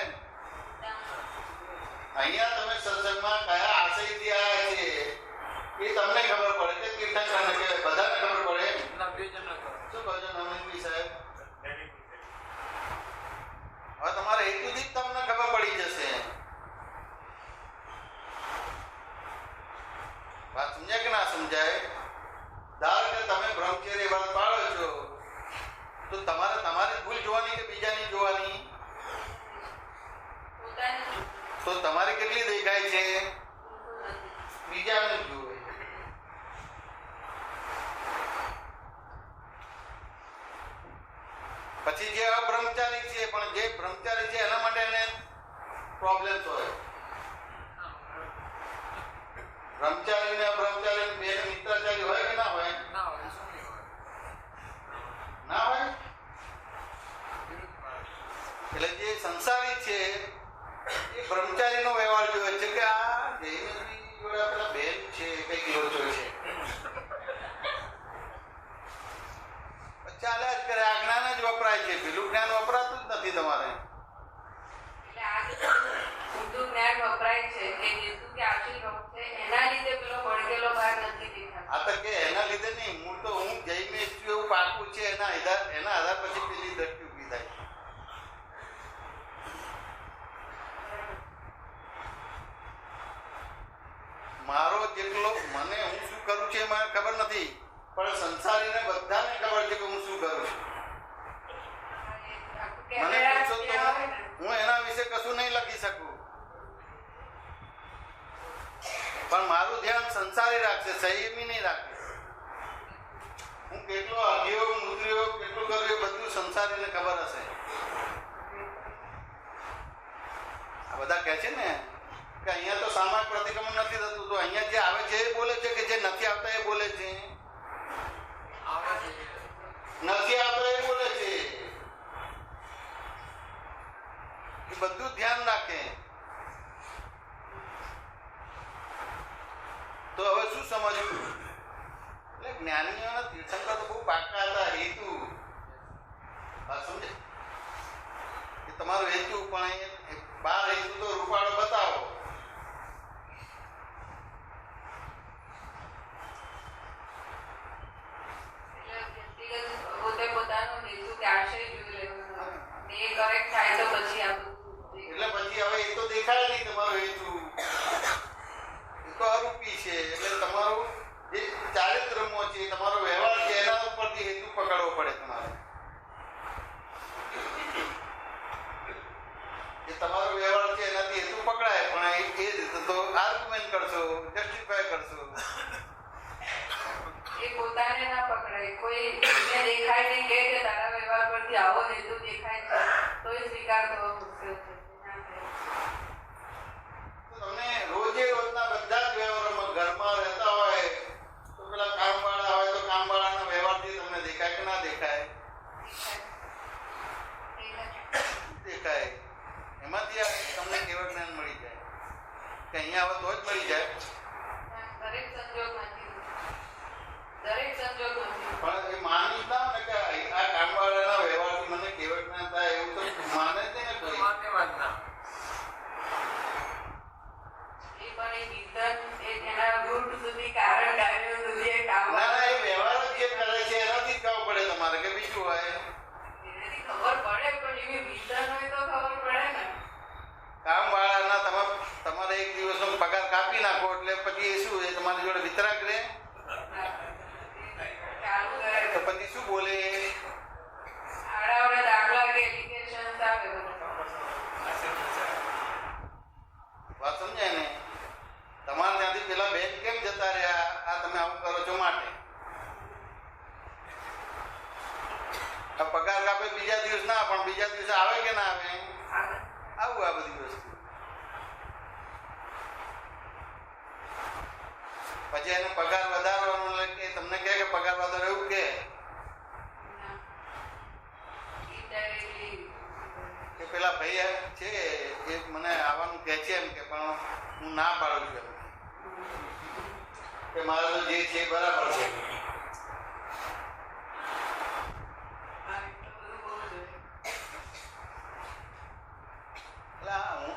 અહીંયા તમે સત્સંગમાં કયા આશયથી આવ્યા છે એ તમને ખબર પડે કે તીર્થંકરને કે બધાને ખબર પડે? ના, બે જણને કરો. શું કહો છો નવનીતભાઈ સાહેબ? હવે તમારા હેતુથી જ તમને ખબર પડી જશે. વાત સમજાય કે ના સમજાય? તો તમારે તમારી ભૂલ જોવાની કે બીજાની જોવાની? પોતાની તો તમારી કેટલી દેખાય છે? બીજાને જુએ. પછી જે અબ્રહ્મચારી છે, પણ જે બ્રહ્મચારી છે એના માટે એને પ્રોબ્લેમ હોય. બ્રહ્મચારી ને અબ્રહ્મચારી બે મિત્રાચારી હોય કે ના હોય? ના હોય, શું નહીં હોય. ના હોય. એટલે જે સંસારી છે એ બ્રહ્મચારીનો વ્યવહાર જોવે છે કે આ જૈનજી જોડે પેલા બેન છે કઈક લોચો છે, ચાલ્યા જ કરે. આ જ્ઞાન જ વપરાય છે, પેલું જ્ઞાન વપરાતું જ નથી તમારે. એટલે આ જે ઊંધું જ્ઞાન વપરાય છે કે જેસુ કે આશીર્વાદ છે એના લીધે પેલો ભડકેલો ભાગ નથી દેખાતો. આ તો કે એના લીધે નહીં, હું તો હું જૈમિશ છું એવું પાકું છે, એના આધાર પછી પેલી દ્રષ્ટિ ઊભી થાય. મારો જેટલો મને હું શું કરું છું એ મને ખબર નથી, પણ સંસારીને બધાને ખબર છે કે હું શું કરું છું. મને પૂછો તો હું એના વિશે કશું નહીં લખી શકું, પણ મારું ધ્યાન સંસારી રાખશે, સંયમી નહીં રાખે. હું કેટલો અઘ્યો મુદ્ર્યો કેટલું કર્યું એ બધું સંસારીને ખબર હશે. આ બધા કહે છે ને કે અહીંયા તો સામાયિક પ્રતિક્રમણ નથી થતું, તો અહીંયા જે આવે છે એ બોલે છે કે જે નથી આવતા એ બોલે છે? નથી આવતા એ બોલે છે. એ બધું ધ્યાન રાખે. તો હવે શું સમજવું? એટલે જ્ઞાનીઓના તીર્થંકર તો બહુ પાકા હતા. હેતુ સમજે કે તમારો હેતુ, પણ એ બાર હેતુ તો રૂપાળો બતાવો. પોતે પોતાનો હેતુ કે આશય જોઈ લેવાનો, એ કરેક્ટ થાય તો પછી આપણું એટલે પછી હવે એ તો દેખાય નહીં તમારો હેતુ, એ તો અરૂપી છે. એટલે તમારું જે ચારિત્રમો છે, તમારો વ્યવહાર છે, એના ઉપરથી હેતુ પકડવો પડે તમારે. જે તમારો વ્યવહાર છે એનાથી હેતુ પકડાય, પણ એ રીતે તો આર્ગ્યુમેન્ટ કરશો, જસ્ટિફાય કરશો. એ પોતાને ના પકડાય. કોઈ દેખાય નહીં કે તારા વ્યવહાર પરથી આવો હેતુ દેખાય છે તો એ સ્વીકાર થવો મુશ્કેલ છે. તમને રોજે રોજના બધા જ વ્યવહારોમાં ઘરમાં રહેતા હોય તો પેલા કામવાળા હોય તો કામવાળાના વ્યવહારથી તમને દેખાય કે ના દેખાય? દેખાય. એમાંથી તમને કેવળ જ્ઞાન મળી જાય કે અહીંયા આવે તો જ મળી જાય. દરેક સંજોગ નથી, દરેક સંજોગ નથી. પણ એ માની જ ના ને કે આ કામવાળાના વ્યવહારથી મને કેવળ જ્ઞાન થાય એવું તો માને જ નહીં ને કોઈ. માન્યમાં જ ના. પણ એ વિધાન એના રૂટ સુધી કારણ કાર્યો સુધી એ કામ ના ના, એ વ્યવહાર જ જે કરે છે એનાથી જ ખબર પડે તમારે કે બીજું હોય. એનાથી ખબર પડે, પણ એવી વિધાન હોય તો ખબર પડે ને. કામવાળાના તમારે એક દિવસનો પગાર કાપી નાખો એટલે પછી એ શું, એ તમારી જોડે વિતરાગ રહે? ચાલુ કરે તો પછી શું બોલે? આડાવડા દાખલા કે એપ્લિકેશન આવે બધા. વાત સમજાય ને? તમારે ત્યાંથી પેલા બેન કેમ જતા રહ્યા? આ તમે આવું કરો છો માટે. આ પગાર કાપે બીજા દિવસ ના, પણ બીજા દિવસે આવે કે ના આવે? આવું આ બધી વસ્તુ. પછી એને પગાર વધારવાનો કે તમને કહે કે પગાર વધારો એવું કે પેલા ભાઈ છે એ મને આવવાનું કહે છે એમ કે પણ હું ના પાડું છું એમ કે મારે તો જે છે બરાબર છે.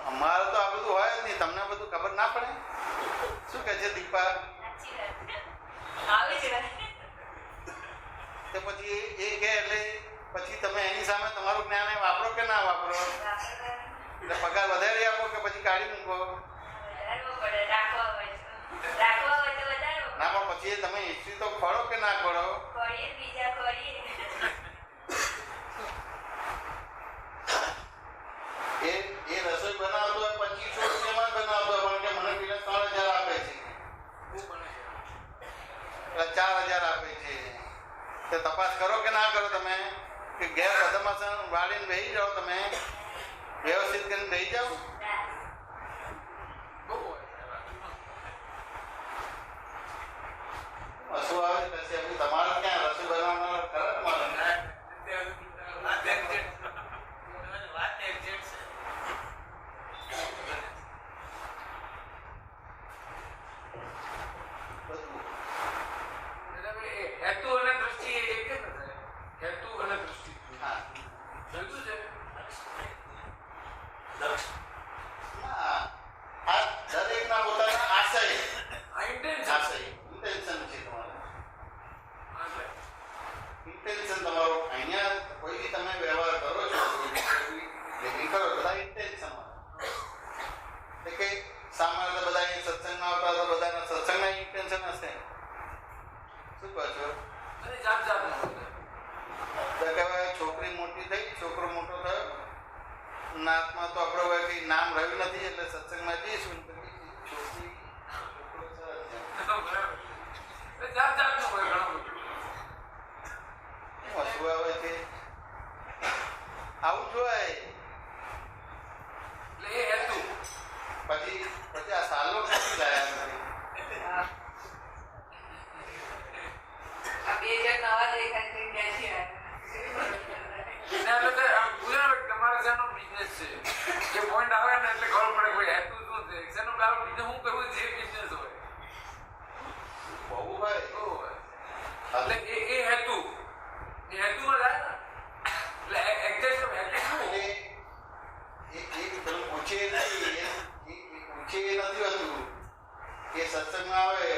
અમારે તો આ બધું હોય જ નહીં. તમને બધું ખબર ના પડે? શું કહે છે દીપા? તો પછી એ કહે એટલે પછી તમે એની સામે તમારું જ્ઞાન વાપરો કે ના વાપરો? એટલે પગાર વધારી આપો કે પછી કાઢી મૂકો? ના, પણ પછી તમે હિસ્ટ્રી તો ખોળો કે ના ખોળો? 4,000 આપે છે. તો તપાસ કરો કે ના કરો તમે? કે ઘેર પદ્માસન વાળીને બેસી જાઓ, તમે વ્યવસ્થિત કરીને બેસી જાઓ. શું આવે પછી હવે તમારે ક્યાં રસોઈ બનાવનાર ખરા તમારે? હેતુ અને દ્રષ્ટિ એક જ નથી. હેતુ અને દ્રષ્ટિ હા. હેતુ છે હા. આ દરેકના પોતાના આશય ઇન્ટેન્શન ઇન્ટેન્શન છે તમારે. ઇન્ટેન્શન તમારો અહીંયા કોઈ બી તમે વ્યવહાર કરો છો, કોઈ કરો બધા ઇન્ટેન્શન કે સામાન્ય બધા અહીંયા સત્સંગમાં આવતા તો બધાના સત્સંગના ઇન્ટેન્શન હશે. શું કહો છો? અને જાત જાતનું તો કહેવાય છોકરી મોટી થઈ, છોકરો મોટો થયો, નાતમાં તો આપણે હોય કંઈ નામ રહ્યું નથી એટલે સત્સંગમાં જઈશું. છોકરી છોકરો સરસ છે. જાત જાતનું હોય ઘણું બધું. શું આવે છે? આવું જોવાય. એટલે એ હેતુ પછી આ સાલો નથી લાયા નથી. આ બે જણ નવા દેખાય છે ક્યાંથી આવ્યા? તમારે શેનો બિઝનેસ છે એ પોઈન્ટ આવે ને એટલે ખબર પડે કોઈ હેતુ શું છે, શેનો પેલો બિઝનેસ હું કરવું જે બિઝનેસ હોય બહુ ભાઈ તો હોય. એટલે એ હેતુ હેતુમાં જાય ને એટલે એક્ઝેક્ટ હેતુ શું એટલે એક પેલું પૂછે નથી, પૂછે નથી હોતું કે સત્સંગમાં આવે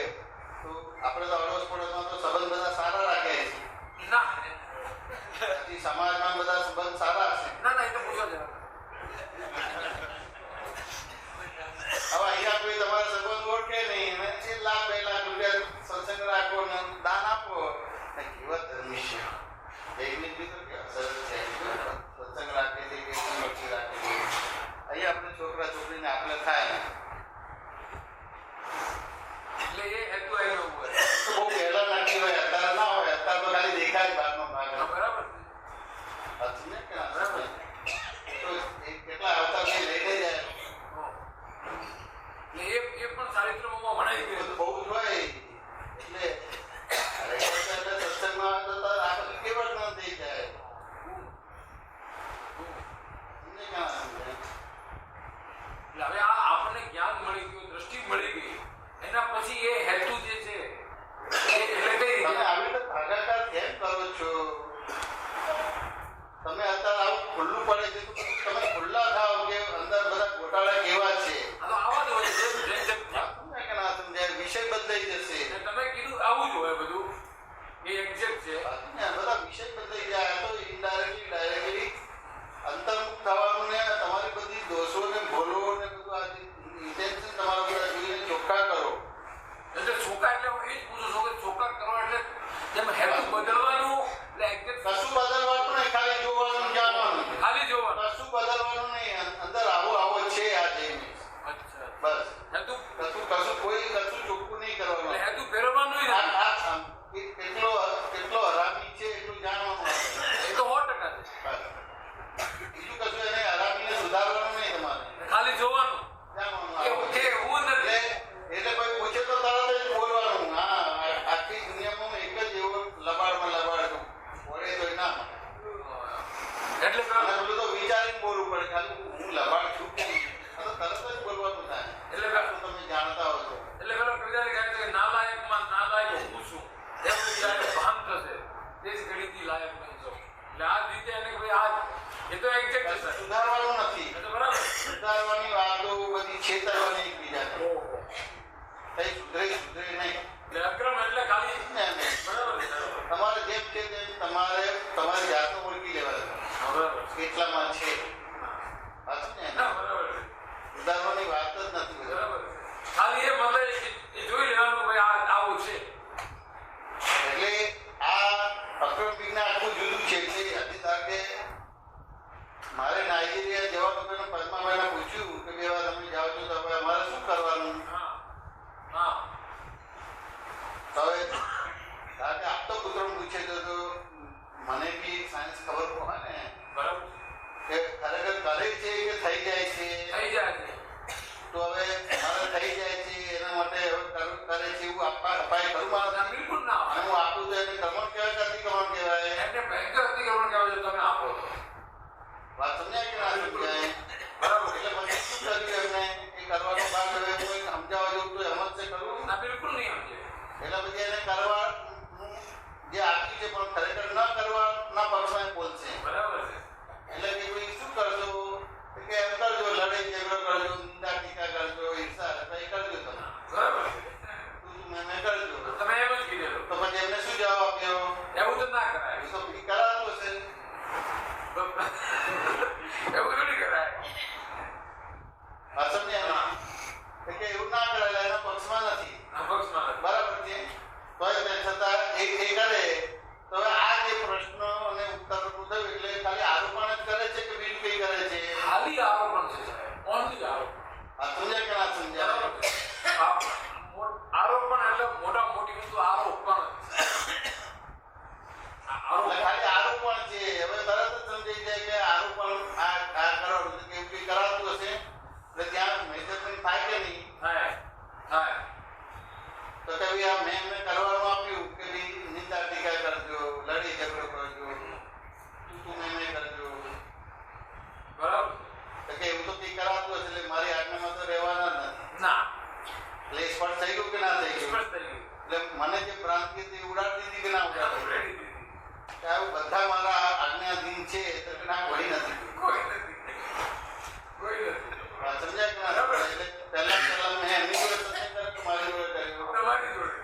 તો આપણે તો અડોશ પડોશમાં તો સંબંધ બધા સારા રાખે છે. ના પછી સમાજમાં બધા સંબંધ સારા હશે. ના એ તો પૂછો જરા. હવે અહીંયા કોઈ તમારા સંબંધ ઓળખે નહીં અને 1 લાખ 2 લાખ રૂપિયા સત્સંગ રાખો ને દાન આપો. કેવા ધર્મી છે એકની બી તો કેવા સરસ છે. સત્સંગ રાખે છે કે ભક્તિ રાખે છે. અહીંયા આપણે છોકરા છોકરીને આપણે થાય એટલે એ હેતુ આવ્યો હોય તો બહુ પહેલા નક્કી હોય, અત્યારે ના હોય. અત્યારે તો ખાલી દેખાય ભાગનો ભાગ. બરાબર હતું ને કે બરાબર તો કેટલા આવતા લઈને જાય એટલે એ પણ ચારિત્રમાં ભણાઈ ગયું બહુ જ હોય. એટલે સત્સંગમાં આવે તો આખો કેવળ ન થઈ જાય. તમને ક્યાં સમજાય? એટલે હવે આ આપણને જ્ઞાન મળી ગયું, દ્રષ્ટિ મળી ગઈ, એના પછી એ હેતુ જે છે એટલે કઈ તમે રીતે આવી રીતે ભાગાકાર કેમ કરો છો? તમે અત્યારે આવું ખુલ્લું પડે છે તો તમે ખુલ્લા થાવ કે અંદર બધા ગોટાળા કેવા છે. આ તો આવા જ હોય છે જેમ તમને કે ના સમજાય, વિષય બદલાઈ જશે. તમે કીધું આવું જ હોય બધું એ એક્ઝેક્ટ છે. બધા વિષય બદલાઈ જાય તો ઇનડાયરેક્ટલી ડાયરેક્ટલી અંતર્મુખ થવાનું ને તમારી બધી દોષો ને ભૂલો ને બધું આ ઇન્ટેન્શન તમારા બધા જોઈને ચોખ્ખા કરો. એટલે ચોખ્ખા એટલે હું એ જ પૂછું છું કે ચોખ્ખા કરવા એટલે જેમ હેતુ બદલવાનું એટલે એક્ઝેક્ટ કશું બદલવાનું નહીં, ખાલી જોવાનું જાણવાનું. ખાલી જોવાનું. કશું બદલવાનું નહીં, અંદર આવો આવો છે આ જેમ અચ્છા બસ. હેતુ કશું કોઈ કશું ચોખ્ખું નહીં એટલે કરવાનું. હેતુ ફેરવવાનું જ નથી. કેટલો હરામી છે એટલું જાણવાનું. એ તો 100% છે. બસ. બીજું કશું એને હરામીને સુધારવાનું નહીં, તમારે ખાલી જોવાનું જાણવાનું. એવું છે એવું નથી. એટલે કોઈ પૂછે તો તરત જ બોલવાનું. હા, આખી દુનિયામાં એક જ એવો લબાડમાં લબાડ બોલે તો ના મળે. એટલે અને પેલું તો વિચારીને બોલવું પડે, ખાલી હું લબાડ છું કે નહીં. આ તો તરત જ બોલવાનું થાય. એટલે આટલું તમે જાણતા હો છો. એટલે પેલો કવિતાને કહે છે કે નાલાયકમાં નાલાયક હું છું એવું જ્યારે ભાન થશે તે જ ઘડીથી લાયક બનશો. એટલે આ જ રીતે એને કે ભાઈ આ એ તો એક્ઝેક્ટ છે સર. સુધારવાનું નથી. એ તો બરાબર. સુધારવાની વાતો બધી છેતરવાની એકબીજાને. કઈ સુધરે નહીં. એટલે અક્રમ એટલે ખાલી નહીં, નહીં. બરાબર છે. તમારે જેમ છે તેમ તમારે તમારી જાતને ઓળખી લેવાનું. બરાબર છે. કેટલામાં છે સાચું ને? ના બરાબર છે. સુધારવાની વાત જ નથી. બરાબર છે. ખાલી એ મતલબ એ જોઈ લેવાનું કે ભાઈ આ આવું છે. એટલે આ અક્રમ વિજ્ઞાન આખું જુદું છે. એટલે હજી તાકે મારે નાઇજીરિયા જવા વગરનો પદ્માભાઈને પૂછ્યું કે બેવા તમે જાઓ છો તો હવે અમારે શું કરવાનું? હા હા હવે ના બિલકુલ નહીં સમજે. એટલે પછી એને કરવા જે આપ્યું છે પણ ખરેખર ન કરવાના પક્ષમાં બોલશે. બરાબર છે. એટલે કે ભાઈ શું કરજો કે એમ કરજો, લડાઈ ઝઘડો કરજો, નિંદા ટીકા કરજો, ઈર્ષા રખાઈ કરજો, તમે બરાબર છે. તું મેં કરજો. તમે એમ જ કીધેલું. તો પછી એમને શું જવાબ આપ્યો? એવું તો ના કરાય. એ તો પછી કરાતું હશે. એવું થોડી કરાય. આ સમજ્યા ને? કે એવું ના કરાય, એના પક્ષમાં નથી. આ પક્ષમાં નથી. બરાબર છે. તોય તેમ છતાં એ કરે તો હવે આ જે પ્રશ્ન અને ઉત્તર થયું એટલે ખાલી આરોપણ જ કરે છે કે બીજું કઈ કરે છે? ખાલી આરોપણ છે સાહેબ. ઓનલી આરોપણ. આ સમજ્યા કે ના સમજ્યા? બરાબર છે. આરોપણ એટલે મોટા મોટી વસ્તુ આરોપણ જ છે. એટલે ખાલી આરોપણ છે. હવે તરત જ સમજાઈ જાય કે આરોપણ આ કરવાનું છે કે એવું કઈ કરાતું હશે એટલે ત્યાં મેજરમેન્ટ થાય કે નહીં થાય થાય. તો કે ભાઈ આ મેં એમને કરવાનું આપ્યું કે ભાઈ નિંદા ટીકા કરજો, લડી ઝઘડો કરજો, તું મેં કરજો. બરાબર તો કે એવું તો કઈ કરાતું હશે એટલે મારી આજ્ઞામાં તો રહેવાના જ નથી. ના એટલે સ્પષ્ટ થઈ ગયું કે ના થઈ ગયું? સ્પષ્ટ થઈ ગયું. એટલે મને જે ભ્રાંતિ હતી ઉડાડી દીધી કે ના ઉડાડી? રેડી દીધી. કે આવું બધા મારા આજ્ઞાધીન છે તો કે ના કોઈ નથી. કોઈ નથી. કોઈ નથી. આ સમજ્યા કે ના? એટલે પહેલા મેં એમની જોડે સત્સંગ કર્યો કે મારી જોડે કર્યો? તમારી જોડે.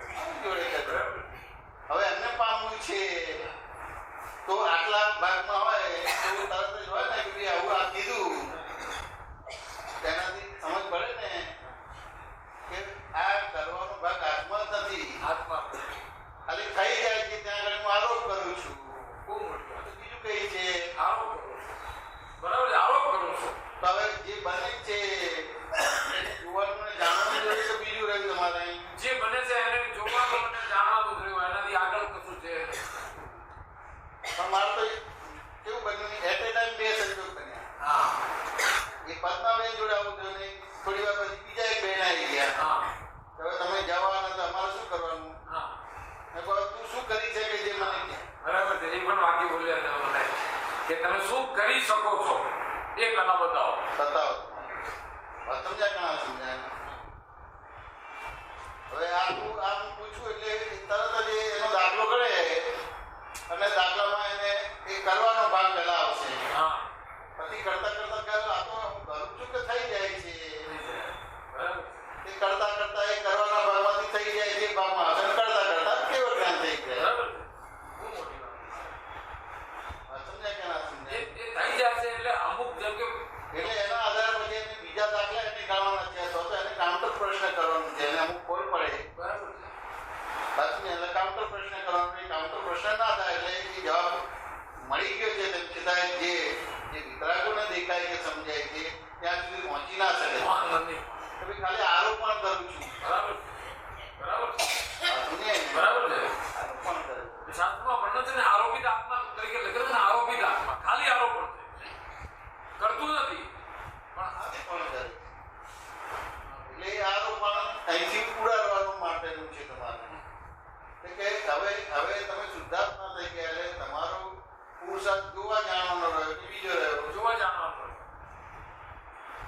જોડે કર્યો. બરાબર. હવે એમને પામવું છે તો આટલા ભાગમાં હોય તો તરત જ હોય ને કે ભાઈ આવું આ કીધું તેનાથી સમજ પડે ને કે આ કરવાનો ભાગ હાથમાં જ નથી. હાથમાં ખાલી થઈ જાય છે ત્યાં આગળ હું આરોપ કરું છું. બહુ મોટી વાત. તો બીજું કઈ છે? આરોપ કરું છું. બરાબર છે. આરોપ કરું છું. તો હવે જે બને છે જોવાનું જાણવાનું જોઈએ તો બીજું રહ્યું તમારે અહીં. જે બને છે એને જોવાનું અને જાણવાનું જ રહ્યું. એનાથી આગળ કશું છે નહીં. પણ મારે તો કેવું બન્યું એટ એ ટાઈમ બે સંજોગ બન્યા. હા એ પદ્માબેન જોડે આવું થયું ને થોડી વાર પછી બીજા એક બેન આવી ગયા. હા હવે તમે જવાના તો અમારે શું કરવાનું? હા. મેં કહ્યું તું શું કરી છે કે જે મને કહે? બરાબર છે. એ પણ વાક્ય બોલ્યા હતા મને કે તમે શું કરી શકો છો એ કલા બતાવો. બતાવો. વાત સમજ્યા કે ના સમજાય? હવે આમ પૂછું એટલે તરત જ એનો દાખલો કરે અને દાખલામાં એને એ કરવાનો ભાગ પહેલા આવશે. હા પછી કરતા કરતા કહે આ તો હું કરું છું કે થઈ જાય છે. બરાબર. એ કરતા કરતા એ કરવાના ભાગમાંથી થઈ જાય છે ભાગમાં આવે કરતા કરતા કેવો જ્ઞાન થઈ જાય. બરાબર. બહુ મોટી વાત. વાત સમજ્યા કે ના એ સમજાય? થઈ જશે એટલે અમુક જેમ કે એટલે એના આધારે પછી એને બીજા દાખલા એને ગણવાના છે તો એને કાઉન્ટર પ્રશ્ન કરવાનું છે. એને અમુક ખોટ પડે બરાબર છે. સાચું એટલે કાઉન્ટર પ્રશ્ન કરવાનો. કાઉન્ટર પ્રશ્ન ના થાય એટલે એ જવાબ મળી ગયો છે તેમ છતાં જે વિતરાગોને દેખાય કે સમજાય છે ત્યાં સુધી પહોંચી ના શકે. વાંધો નહીં. તો ભાઈ ખાલી આરોપણ કરું છું. બરાબર છે. બરાબર છે. આ સમજાય ને? બરાબર છે. આરોપણ કરું. શાસ્ત્રમાં વર્ણન છે ને આરોપિત આત્મા તરીકે લખેલું ને આરોપિત આત્મા. ખાલી આરોપણ છે. કરતું નથી પણ આરોપણ કરું. એટલે એ આરોપણ અહીંથી ઉડાડવાનું માટેનું છે તમારે. કે હવે તમે શુદ્ધાત્મા થઈ ગયા એટલે તમારો પુરુષાર્થ જોવા જાણવાનો રહ્યો કે બીજો રહ્યો? જોવા જાણવાનું.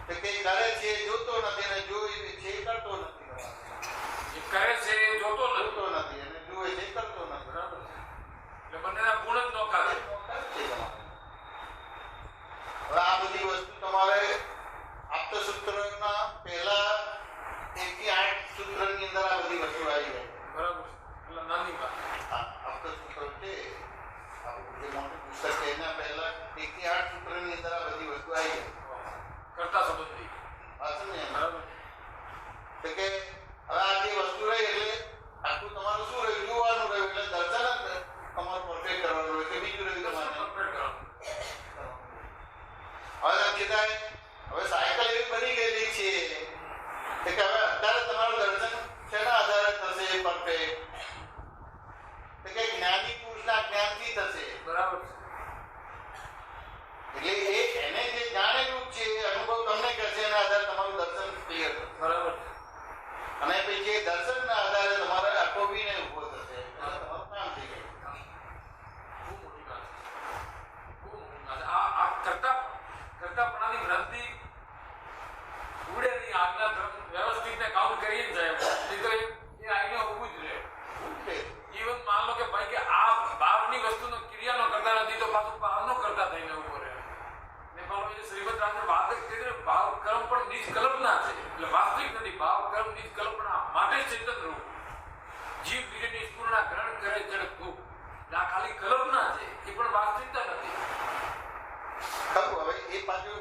કે કઈ કરે છે જોતો નથી ને જોઈ છે કરતો નથી. જે કરે છે એ જોતો નથી. જોતો નથી અને જોવે છે કરતો નથી. બરાબર છે. એટલે બંનેના ગુણ જ નોખા છે. હવે આ બધી વસ્તુ તમારે આપત સૂત્રના પહેલા 1 થી 8 સૂત્રની અંદર આ બધી વસ્તુ આવી જાય. બરાબર છે. એટલે નાની વાત. આપત સૂત્ર છે આપણું જે મોટું પુસ્તક છે એના પહેલા 1 થી 8 સૂત્રની અંદર આ બધી વસ્તુ આવી જાય. કરતા સંબંધી. વાંચો ને એમ. બરાબર. તો કે હવે આ જે વસ્તુ રહી એટલે આટલું તમારું શું રહ્યું? જોવાનું રહ્યું. એટલે દર્શન જ તમારું પરફેક્ટ કરવાનું રહ્યું કે બીજું રહ્યું તમારે? પરફેક્ટ કરવાનું. હવે એમ કહેવાય હવે સાયકલ એવી બની ગયેલી છે કે હવે અત્યારે તમારું દર્શન શેના આધારે થશે પરફેક્ટ? તો કે જ્ઞાની પુરુષના જ્ઞાનથી થશે. બરાબર છે. એટલે એને જે જાણેલું છે અનુભવ તમને કરશે એના આધારે તમારું દર્શન ક્લિયર થશે. બરાબર છે. અને પછી જે દર્શનના આધારે તમારે આખો વિનય ઉભો થશે એટલે તમારું કામ થઈ ગયું. બહુ મોટી વાત છે. બહુ મોટી વાત છે. આ કરતાપણાની ભ્રાંતિ ઉડે નહીં. આજ્ઞા ધર્મ વ્યવસ્થિત ને કાઉન્ટ કરીએ જ જાય. નહીં તો એ પોતે ચેતન રૂપ જીવ વિજયની સ્ફૂર્ણા ગ્રહણ કરે જડ ભૂખ. આ ખાલી કલ્પના છે, એ પણ વાસ્તવિકતા નથી. ખરું. હવે એ પાછું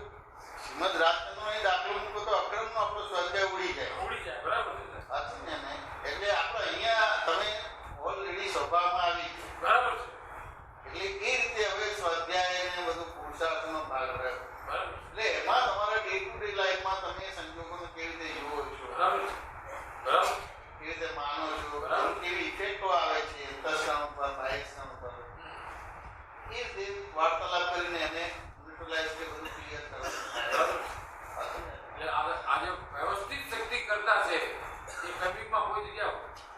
શ્રીમદ રાજચંદ્રનો એ દાખલો મૂકો તો અક્રમનો આપણો સ્વાધ્યાય ઉડી જાય. ઉડી જાય. બરાબર છે. સાચું ને? એટલે આપણે અહીંયા તમે ઓલરેડી સભામાં આવી છે. બરાબર છે. એટલે એ રીતે હવે સ્વાધ્યાય ને બધું પુરુષાર્થનો ભાગ રહ્યો. બરાબર છે. એટલે એમાં તમારા ડે ટુ ડે લાઈફમાં તમે સંજોગોને કેવી રીતે જુઓ છો, બરાબર છે. બરાબર. કેવી રીતે માનો છો, બરાબર. કેવી ઇફેક્ટો આવે છે અંતઃસ્કરણ ઉપર, બાહ્યસ્કરણ ઉપર, એ રીતે વાર્તાલાપ કરીને એને ન્યુટ્રલાઇઝ કે બધું ક્લિયર કરવાનું. બરાબર. સાચું ને? એટલે આજે વ્યવસ્થિત શક્તિ કરતા છે એ કમિકમાં કોઈ જગ્યા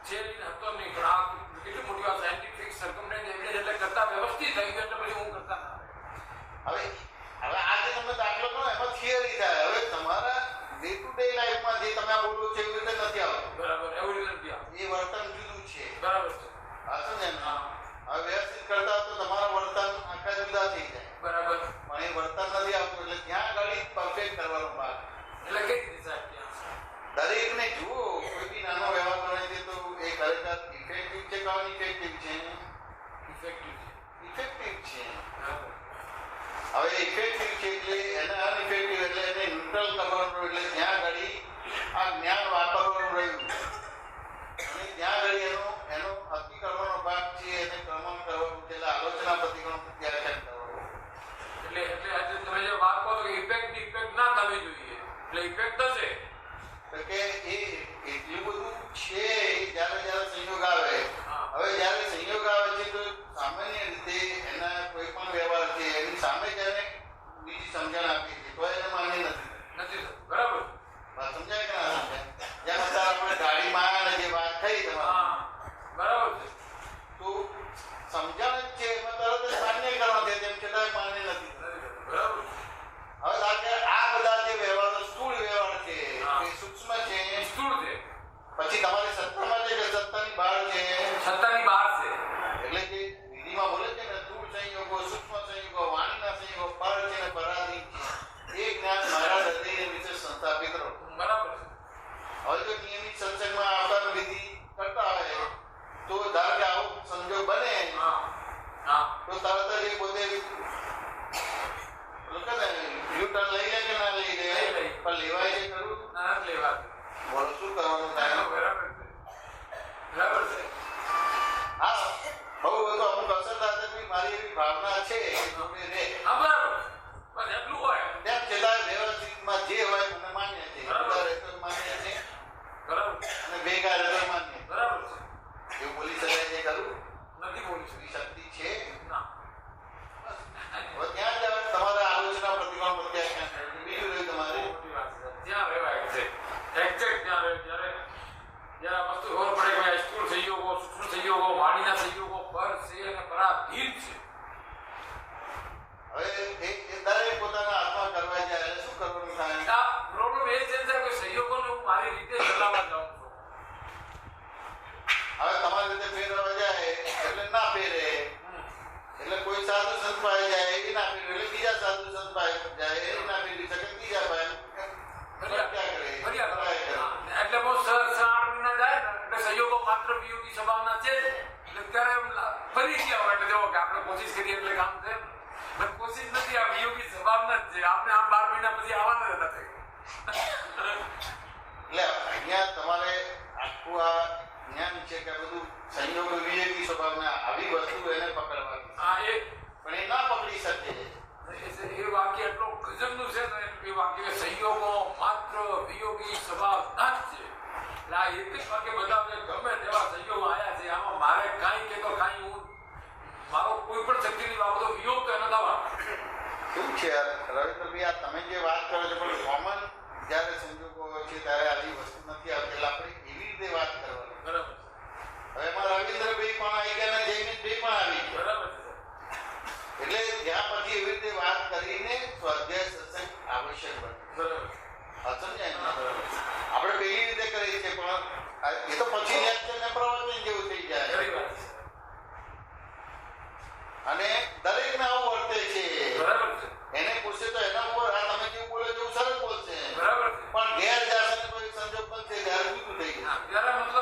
છે નહીં, હતો નહીં. પણ આ કેટલી મોટી વાત, સાયન્ટિફિક સર્કમસ્ટન્સ એવિડન્સ એટલે કરતા વ્યવસ્થિત થઈ ગયું એટલે પછી હું કરતા ના આવે. હવે આ જે તમે દાખલો કહો એમાં થિયરી થાય. હવે તમારા ડે ટુ ડે લાઈફમાં જે તમે આ બોલો છો એવી રીતે નથી આવતું. બરાબર. એવું રીતે નથી આવતું. એ વર્તન જુદું છે. બરાબર છે. સાચું ને? હા. હવે વ્યવસ્થિત કરતા તો તમારા વર્તન આખા જુદા થઈ જાય. બરાબર. પણ એ વર્તન નથી આવતું એટલે ત્યાં આગળ પરફેક્ટ કરવાનો ભાગ. એટલે કઈ રીતે સાહેબ ત્યાં દરેકને જુઓ, કોઈ બી નાનો વ્યવહાર ગણે છે તો એ ખરેખર ઇફેક્ટિવ છે કે અનઇફેક્ટિવ છે? ઇફેક્ટિવ છે. ઇફેક્ટિવ છે. બરાબર. હવે ઇફેક્ટિવ છે એટલે એને અનઇફેક્ટિવ એટલે એને ન્યુટ્રલ કરવાનું, એટલે ત્યાં આગળ આ જ્ઞાન વાપરવાનું રહ્યું અને ત્યાં આગળ એનો અતિ કરવાનો ભાગ છે, એને ક્રમણ કરવાનું છે, એટલે આલોચના પ્રતિક્રમણ પ્રત્યાખ્યાન કરવાનું. એટલે આજે તમે જે વાત કહો છો કે ઇફેક્ટ ના થવી જોઈએ, એટલે ઇફેક્ટ થશે. તો કે એ એટલું બધું છે જ્યારે સંયોગ આવે. હા. હવે જ્યારે સંયોગ આવે છે તો સામાન્ય રીતે એના કોઈ પણ વ્યવહાર છે એની સામે જ્યારે બીજી સમજણ આપી છે તો એને માન્ય નથી. નથી થતું. બરાબર. વાત સમજાય કે ના સમજાય? જેમ અત્યારે આપણે ગાડીમાં જે વાત થઈ તમારી, હા. બરાબર છે. તો સમજણ જ છે એમાં તરત જ માન્ય કરવા છે, તેમ છતાં માન્ય નથી. નથી થતું. બરાબર. હવે લાગે આ બધા જે વ્યવહારો સ્થૂળ વ્યવહાર છે હા. એ સૂક્ષ્મ છે, સ્થૂળ છે. પછી તમારી સત્તામાં છે કે સત્તાની બહાર છે. સત્તાની બહાર છે. એટલે કે વિધિમાં બોલે છે ને સ્થૂળ સંયોગો, સૂક્ષ્મ સંયોગો, વાણીના સંયોગો, પર છે ને પરાધીન છે. એ જ્ઞાન મારા હૃદયને વિશે સંસ્થાપિત કરો. બરાબર છે. હવે જો નિયમિત સત્સંગમાં આવતા વિધિ કરતા હોય તો ધારો કે આવો સંજોગ બને હા. હા. તો તરત જ એ પોતે યુટર્ન લઈ લે કે ના લઈ લે? લઈ લે. પણ લેવાય છે ખરું? ના નથી લેવાતું. બોલો શું કરવાનું થાય? બરાબર છે. બરાબર છે. હા, બહુ બધું અમુક અસર સાથે બી મારી એવી ભાવના છે કે જોડે રે. હા. બરાબર. બસ એટલું હોય. તેમ છતાં વ્યવસ્થિતમાં જે હોય મને માન્ય છે. બરાબર. જુદા રહેતો માન્ય છે બરાબર. અને ભેગા રહેતો માન્ય. બરાબર છે. એવું બોલી શકાય છે ખરું? નથી બોલી શકતી. એવી શક્તિ છે. ના. હવે ત્યાં જ તમારા આલોચના પ્રતિક્રમણ પ્રત્યાખ્યાન થયું. બીજું રહ્યું તમારે મોટી વાત છે. ત્યાં રહેવાય છે. એક્ઝેક્ટ ત્યાં રહે. જ્યારે આ વસ્તુ ખબર પડે કે ભાઈ સ્થૂળ સંયોગો, સૂક્ષ્મ સંયોગો, વાણીના સંયોગો પર છે અને પરાધીન છે. હવે એ દરેક પોતાના હાથમાં કરવા જાય એટલે શું કરવાનું થાય? આ પ્રોબ્લેમ એ છે સાહેબ કે સંયોગોને હું મારી રીતે ચલાવવા જાઉં છું. હવે તમારી રીતે ફેરવા જાય એટલે ના ફેરે, એટલે કોઈ સાધુ સંત પાસે જાય એ ના ફેરે, એટલે બીજા સાધુ સંત પાસે જાય એ ના ફેરી શકે, બીજા પાસે ફર્યા કરે, ફર્યા કરે. ફરાય કરે. એટલે બહુ 6-8 મહિના જાય ને એટલે સંયોગો માત્ર વિયોગી સ્વભાવના છે જ. એટલે ત્યારે એમ ફરી ગયા હોય એટલે જો કે આપણે કોશિશ કરીએ એટલે કામ થાય. પણ કોશિશ નથી, આ વિયોગી સ્વભાવના જ છે. આપણે આમ 12 મહિના પછી આવવાના જ નથી. એટલે અહીંયા તમારે આખું આ જ્ઞાન છે કે બધું સંયોગ વિવેકી સ્વભાવના આવી વસ્તુ એને પકડવાની. હા. પણ એ ના પકડી શકે. એ વાક્ય એટલો ગજબનું છે ને એ વાક્ય સંયોગો માત્ર વિયોગી સ્વભાવના જ છે. એટલે આ એક જ વાક્ય બતાવે ગમે તેવા સંયોગો આયા છે, આમાં મારે કાંઈ કે તો કાંઈ હું મારો કોઈ પણ શક્તિની બાબતો વિયોગ તો એનો થવાનો. શું છે રવિન્દ્રભાઈ, આ તમે જે વાત કરો છો પણ કોમન જ્યારે સંજોગો છે ત્યારે આવી વસ્તુ નથી આવતી એટલે આપણે એવી રીતે વાત કરવાની. બરાબર હવે એમાં રવિન્દ્રભાઈ પણ આવી ગયા અને જયમીનભાઈ પણ આવી છે. ગયા. બરાબર છે. એટલે ત્યાં પછી એવી રીતે વાત કરીને સ્વાધ્યાય સત્સંગ આવશ્યક બને. બરાબર. આ સમજાય ને? આપણે પેલી રીતે કરીએ છીએ પણ એ તો પછી લેક્ચર ને પ્રવચન જેવું થઈ જાય. ખરી વાત છે. અને દરેકને આવું વર્તે છે. બરાબર છે. એને પૂછે તો એના ઉપર આ તમે જેવું બોલે તેવું સરસ બોલશે. બરાબર છે. પણ ઘેર જશે ને કોઈ સંજોગ બનશે ત્યારે જુદું થઈ હા, જશે. ત્યારે મતલબ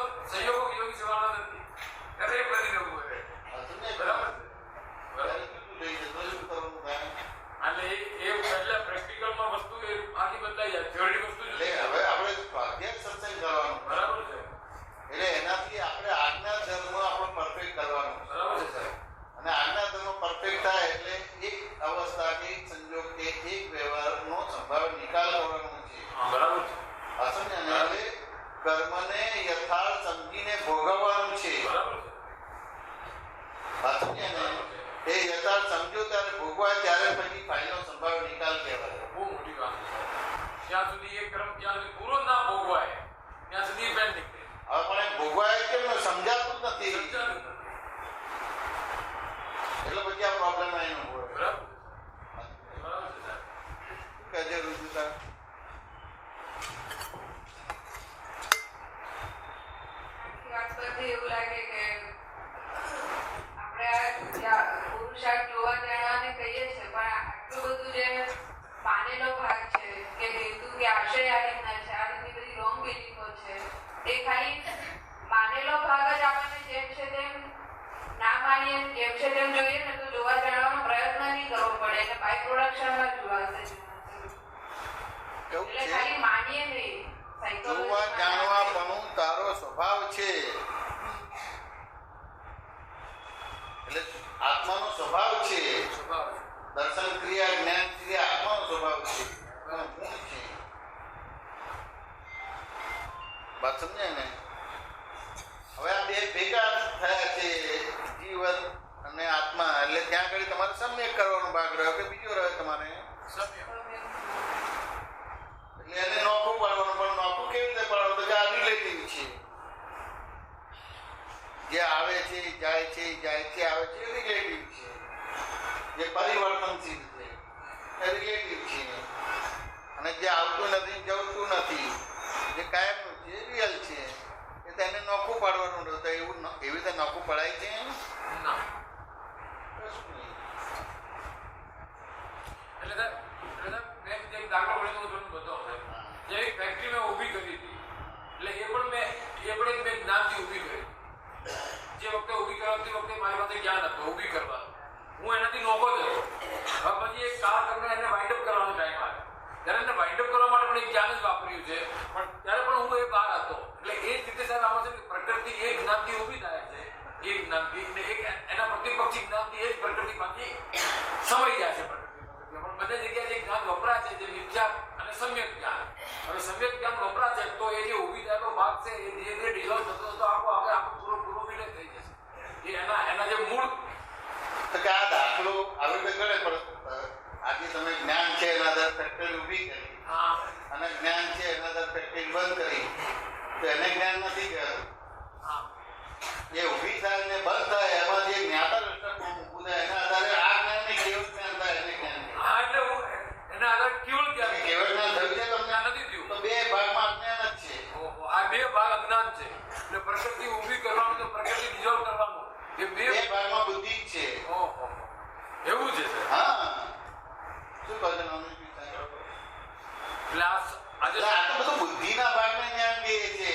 એને યથાર્થ સમજીને ભોગવવાનું છે. બરાબર છે. વાત સમજ્યા ને? એ યથાર્થ સમજો ત્યારે ભોગવાય ત્યારે પછી ફાઇલનો સંભાવ નિકાલ કહેવાય. બહુ મોટી વાત છે. જ્યાં સુધી એ કર્મ જ્યાં સુધી પૂરો ના ભોગવાય ત્યાં સુધી પેન નીકળે. હવે પણ એ ભોગવાય કેમ સમજાતું જ નથી સમજાતું નથી. એટલે પછી આ પ્રોબ્લેમ એનો હોય. બરાબર બરાબર છે સાહેબ. કહેજે રુજુતા. આખી વાત પરથી એવું લાગે કે આપણે આ પુરુષાર્થ જોવા જાણવાને કહીએ છીએ પણ આટલું બધું જે માનેલો ભાગ છે કે હેતુ કે આશય આ રીતના છે, આ રીતની બધી રોંગ બિલીફો છે, એ ખાલી માનેલો ભાગ જ આપણને જેમ છે તેમ ના માનીએ જેમ છે તેમ જોઈએ ને તો જોવા જાણવાનો પ્રયત્ન નહીં કરવો પડે એટલે બાય પ્રોડક્શનમાં જોવાશે. એવું એટલે છે ખાલી માનીએ નહીં. જોવા જાણવાપણું તારો સ્વભાવ છે. એટલે આત્માનો સ્વભાવ છે. સ્વભાવ છે. દર્શન ક્રિયા જ્ઞાન ક્રિયા આત્માનો સ્વભાવ છે. પણ ગુણ છે. વાત સમજાય ને? હવે આ બે ભેગા થયા છે, જીવન અને આત્મા. એટલે ત્યાં આગળ તમારે સમ્યક કરવાનો ભાગ રહ્યો કે બીજો રહ્યો તમારે? સમ્યક. એટલે એને નોખું પાડવાનું. પણ નોખું કેવી રીતે પાડવાનું? તો કે આ રિલેટિવ છે. જે આવે છે જાય છે, જાય છે આવે છે, રિલેટિવ છે. જે પરિવર્તનશીલ છે એ રિલેટિવ છે. અને જે આવતું નથી જતું નથી, જે કાયમનું છે એ રિયલ છે. એ તેને નોખું પાડવાનું રહ્યું. તો એવું એવી રીતે નોખું પડાય છે? ના. કશું નહીં. એટલે સાહેબ મેં એક દાખલો ગણીને હું તમને બતાવું સાહેબ. જે એક ફેક્ટરી મેં ઊભી કરી હતી એટલે એ પણ મેં જ્ઞાનથી ઊભી કરી. જે વખતે ઊભી કરતી વખતે મારી પાસે જ્ઞાન હતું ઊભી કરવાનું. હું એનાથી નોખો જ હતો. હવે પછી એક કાર કરીને એને વાઇન્ડ અપ કરવાનો ટાઈમ આવ્યો. ત્યારે એને વાઇન્ડ અપ કરવા માટે પણ એક જ્ઞાન જ વાપર્યું છે. પણ ત્યારે પણ હું એ બહાર હતો. એટલે એ જ રીતે સાહેબ આમાં છે કે પ્રકૃતિ એક જ્ઞાનથી ઊભી થાય છે, એક જ્ઞાનથી ને એક એના પ્રતિપક્ષી જ્ઞાનથી એ જ પ્રકૃતિમાંથી સમાઈ જાય છે. પણ બધી જગ્યાએ જે જ્ઞાન વપરાય છે જે મિથ્યા અને સમ્યક જ્ઞાન. હવે સમ્યક જ્ઞાન વપરાય છે તો એ જે ઊભી થયેલો ભાગ છે એ ધીરે ધીરે ડિઝોલ્વ થતો થતો આખો પૂરો વિલય થઈ જશે. એ એના જે મૂળ તો કે આ દાખલો આવી રીતે ગણે. પણ આજે તમે જ્ઞાન છે એના આધારે ફેક્ટરી ઊભી કરી હા અને જ્ઞાન છે એના આધારે ફેક્ટરી બંધ કરી, તો એને જ્ઞાન નથી કહેવાતું. હા જે ઊભી થાય ને બંધ થાય એમાં જે જ્ઞાતા દ્રષ્ટા ઊભું થાય એના આધારે આ જ્ઞાન ને કેવું જ્ઞાન થાય એને જ્ઞાન કહેવાય. હા એટલે હું એના આધારે કેવળ જ્ઞાન કેવળ જ્ઞાન થયું છે તમને? નથી થયું. તો બે ભાગમાં અજ્ઞાન જ છે. ઓહો, આ બે ભાગ અજ્ઞાન છે. એટલે પ્રકૃતિ ઊભી કરવાનું તો પ્રકૃતિ ડિઝોલ્વ કરવાનું એ બે ભાગમાં બુદ્ધિ જ છે. ઓહો એવું છે સર. હા, શું કહો છો નવનીતભાઈ સાહેબ? એટલે આજે એટલે આ તો બધું બુદ્ધિના ભાગને જ્ઞાન કહે છે.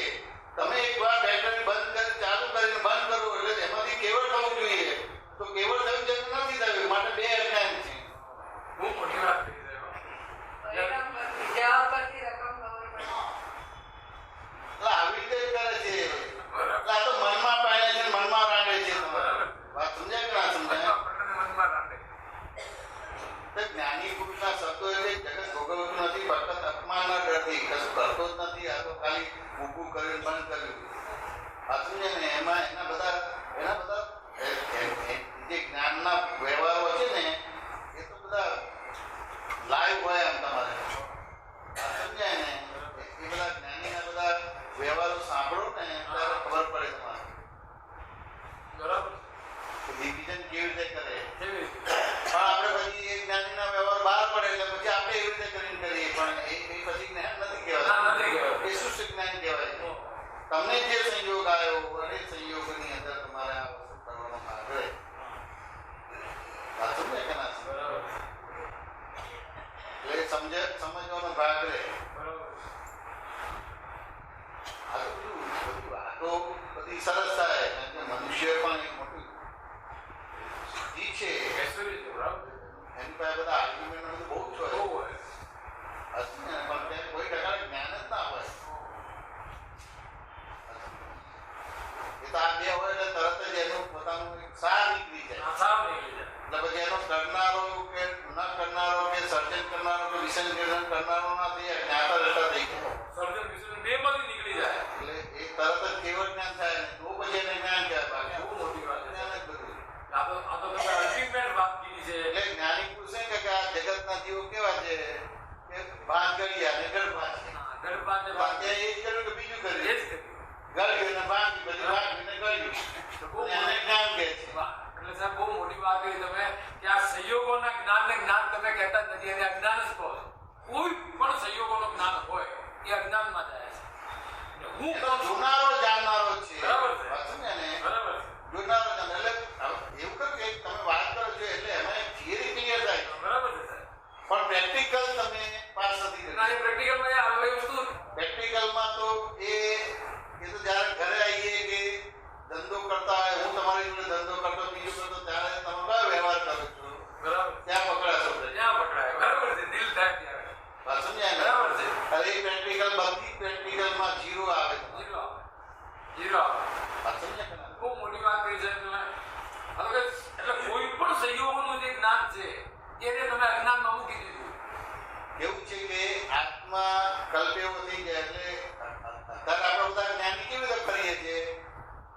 તમે એક વાર ફેક્ટરી બંધ કરી ચાલુ કરીને બંધ કરો એટલે એમાંથી કેવળ થવું જોઈએ. તો કેવળ થયું છે કે નથી થયું, માટે બે અજ્ઞાન છે. બહુ મોટી વાત કરી સાહેબ. પરિણામ પરથી જવાબ પરથી રકમ ખબર પડે. એટલે આવી રીતે જ કરે છે. એટલે આ તો મનમાં પાડે છે, મનમાં રાંડે છે. તમારે વાત સમજાય કે ના સમજાય? મનમાં રાખે. તો જ્ઞાની પુરુષના શબ્દો એટલે જગત ભોગવતું નથી, ફક્ત અપમાનના ડરથી કશું કરતો જ નથી. આ તો ખાલી ઊભું કર્યું બંધ કર્યું. આ સમજે ને? એમાં એના બધા જે જ્ઞાનના વ્યવહારો છે ને એ તો બધા લાઈવ હોય એમ તમારે. આ સમજાય ને? એ બધા જ્ઞાનીના બધા વ્યવહારો સાંભળો ને ત્યારે ખબર પડે તમારે બરાબર ડિવિઝન કેવી રીતે કરે. કેવી રીતે? પણ આપણે પછી એ જ્ઞાનીના વ્યવહાર બહાર પડે એટલે પછી આપણે એવી રીતે કરીને કરીએ. પણ એ પછી જ્ઞાન નથી ના, કહેવાય. નથી કહેવાય. એ શું જ્ઞાન કહેવાય? તમને જે સંયોગ આવ્યો અને સંયોગની અંદર તમારે આ વસ્તુ કરવાનો ભાગ રહે. વાત સમજે કે ના સમજે? બરાબર એટલે સમજવાનો ભાગ રહે. બરાબર. આ તો બધી વાતો બધી સરસ થાય. કારણ કે મનુષ્ય પણ એક મોટી સિદ્ધિ છે. ઐશ્વર્ય છે. બરાબર. એની પાસે બધા આર્ગ્યુમેન્ટ બધું બહુ જ બહુ હોય. હોય. હશે ને? પણ ત્યાં કોઈ ટકાનું જ્ઞાન જ ના હોય. એ તો આ બે હોય એટલે તરત જ એનું પોતાનું એક સાર નીકળી જાય. આ સાવ નહીં લઈ જાય. એટલે પછી એનો કરનારો કે ન કરનારો કે સર્જન કરનારો કે વિસર્જન કરનારો નથી, જ્ઞાતા દ્રષ્ટા થઈ ગયો. સર્જન વિસર્જન બેમાંથી નીકળી જાય. એટલે એક જ્ઞાન થાય ને તો પછી એને જ્ઞાન કહેવાય. બહુ મોટી વાત છે. જ્ઞાન જ બધું. આ તો તમે અલ્ટિમેટ વાત કીધી છે. એટલે જ્ઞાની પુરુષે કે આ જગતના જીવો કેવા છે કે ભાન કરી અને ગર્ભા છે. હા, ગર્ભપાત ને ભાન એ જ કર્યું કે બીજું એ કર્યું? જ કર્યું. ગળ્યું ને ભાંગ્યું, બધું ભાંગ્યું ને ગળ્યું. તો બહુ અને એને જ્ઞાન કહે છે. વાહ. એટલે સાહેબ બહુ મોટી વાત કરી તમે કે આ સંયોગોના જ્ઞાનને જ્ઞાન તમે કહેતા જ નથી, એને અજ્ઞાન જ કહો છો. કોઈ પણ સંયોગોનું જ્ઞાન હોય એ અજ્ઞાનમાં જાય છે. એટલે હું એ તો કહું છું, જોનારો જાણનારો છે. બરાબર છે. વાંચો ને એને. બરાબર છે, જોનારો જાણનારો. એટલે એવું કહ્યું કે તમે વાત કરો છો એટલે એમાં થિયરી ક્લિયર થાય છે. બરાબર છે સાહેબ. પણ પ્રેક્ટિકલ તમે પાસ નથી ના, કરી. એ પ્રેક્ટિકલમાં એ વસ્તુ પ્રેક્ટિકલમાં તો એ તો જ્યારે ઘરે આવીએ કે ધંધો કરતા હોય, હું તમારી જોડે ધંધો કરતો બીજું કરતો, ત્યારે તમે કયો વ્યવહાર કરો છો બરાબર ત્યાં પકડાશો. ત્યાં પકડાય. બરાબર છે, દિલ થાય ત્યારે. વાત સમજાય ને? બરાબર છે. અરે એ પ્રેક્ટિકલ બધી પ્રેક્ટિકલમાં ઝીરો આવે. જીરો આવે. જીરો આવે. વાત સમજાય કે ના? બહુ મોટી વાત કરી છે તમે. આ તો કે એટલે કોઈ પણ સંયોગોનું જે જ્ઞાન છે એને તમે અજ્ઞાનમાં મૂકી દીધું. એવું છે કે આત્મા કલ્પેવો થઈ જાય એટલે અત્યારે આપણે બધા જ્ઞાની કેવી રીતે કરીએ છીએ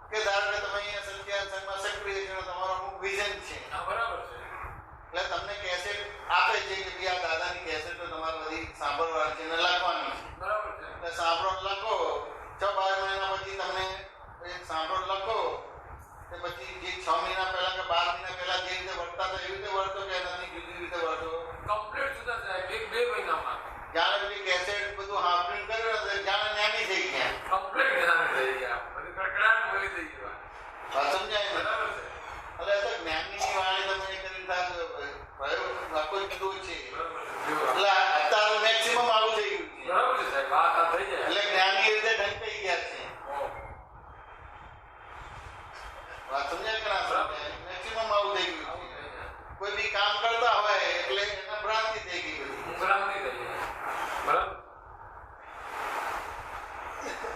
કે ધારો કે તમે અહીંયા સત્યાસંગમાં સક્રિય છો, તમારો અમુક વિઝન છે હા, બરાબર છે. એટલે તમને કેસેટ આપે છે કે ભાઈ આ દાદાની કેસેટ તો તમારે બધી સાંભળવાની છે અને લખવાની છે. બરાબર છે. એટલે સાંભળો લખો, 6-12 મહિના પછી તમને એક સાંભળો લખો કે પછી જે 6 મહિના પહેલા કે 12 મહિના પહેલા જે રીતે વર્તા હતા એવી રીતે વર્તો કે નથી જુદી રીતે વર્તો. કમ્પ્લીટ જુદા સાહેબ. 1-2 મહિનામાં જાણે પેલી કેસેટ બધું સાંભળીને કર્યું ને જાણે જ્ઞાની થઈ ગયા. કમ્પ્લીટ જ્ઞાન થઈ ગયા. બધી કડકડાટ બોલી થઈ ગઈ. વાત સમજાય ને? બરાબર છે. એટલે તો જ્ઞાનની વાણી તમે એ કરીને થાજો. ભયો આખો કીધું છે. બરાબર છે. જો એટલે અત્યારે મેક્સિમમ આવું થઈ ગયું છે. બરાબર છે સાહેબ. આ થઈ જાય. એટલે જ્ઞાની એ રીતે ઢંકાઈ ગયા છે. ઓહો. વાત સમજાય કે ના સમજાય? મેક્સિમમ આવું થઈ ગયું આવું છે. થઈ જાય. કોઈ બી કામ કરતા હોય એટલે એને ભ્રાંતિ થઈ ગઈ બધી. ઉંઘરામણી થઈ જાય. બરાબર.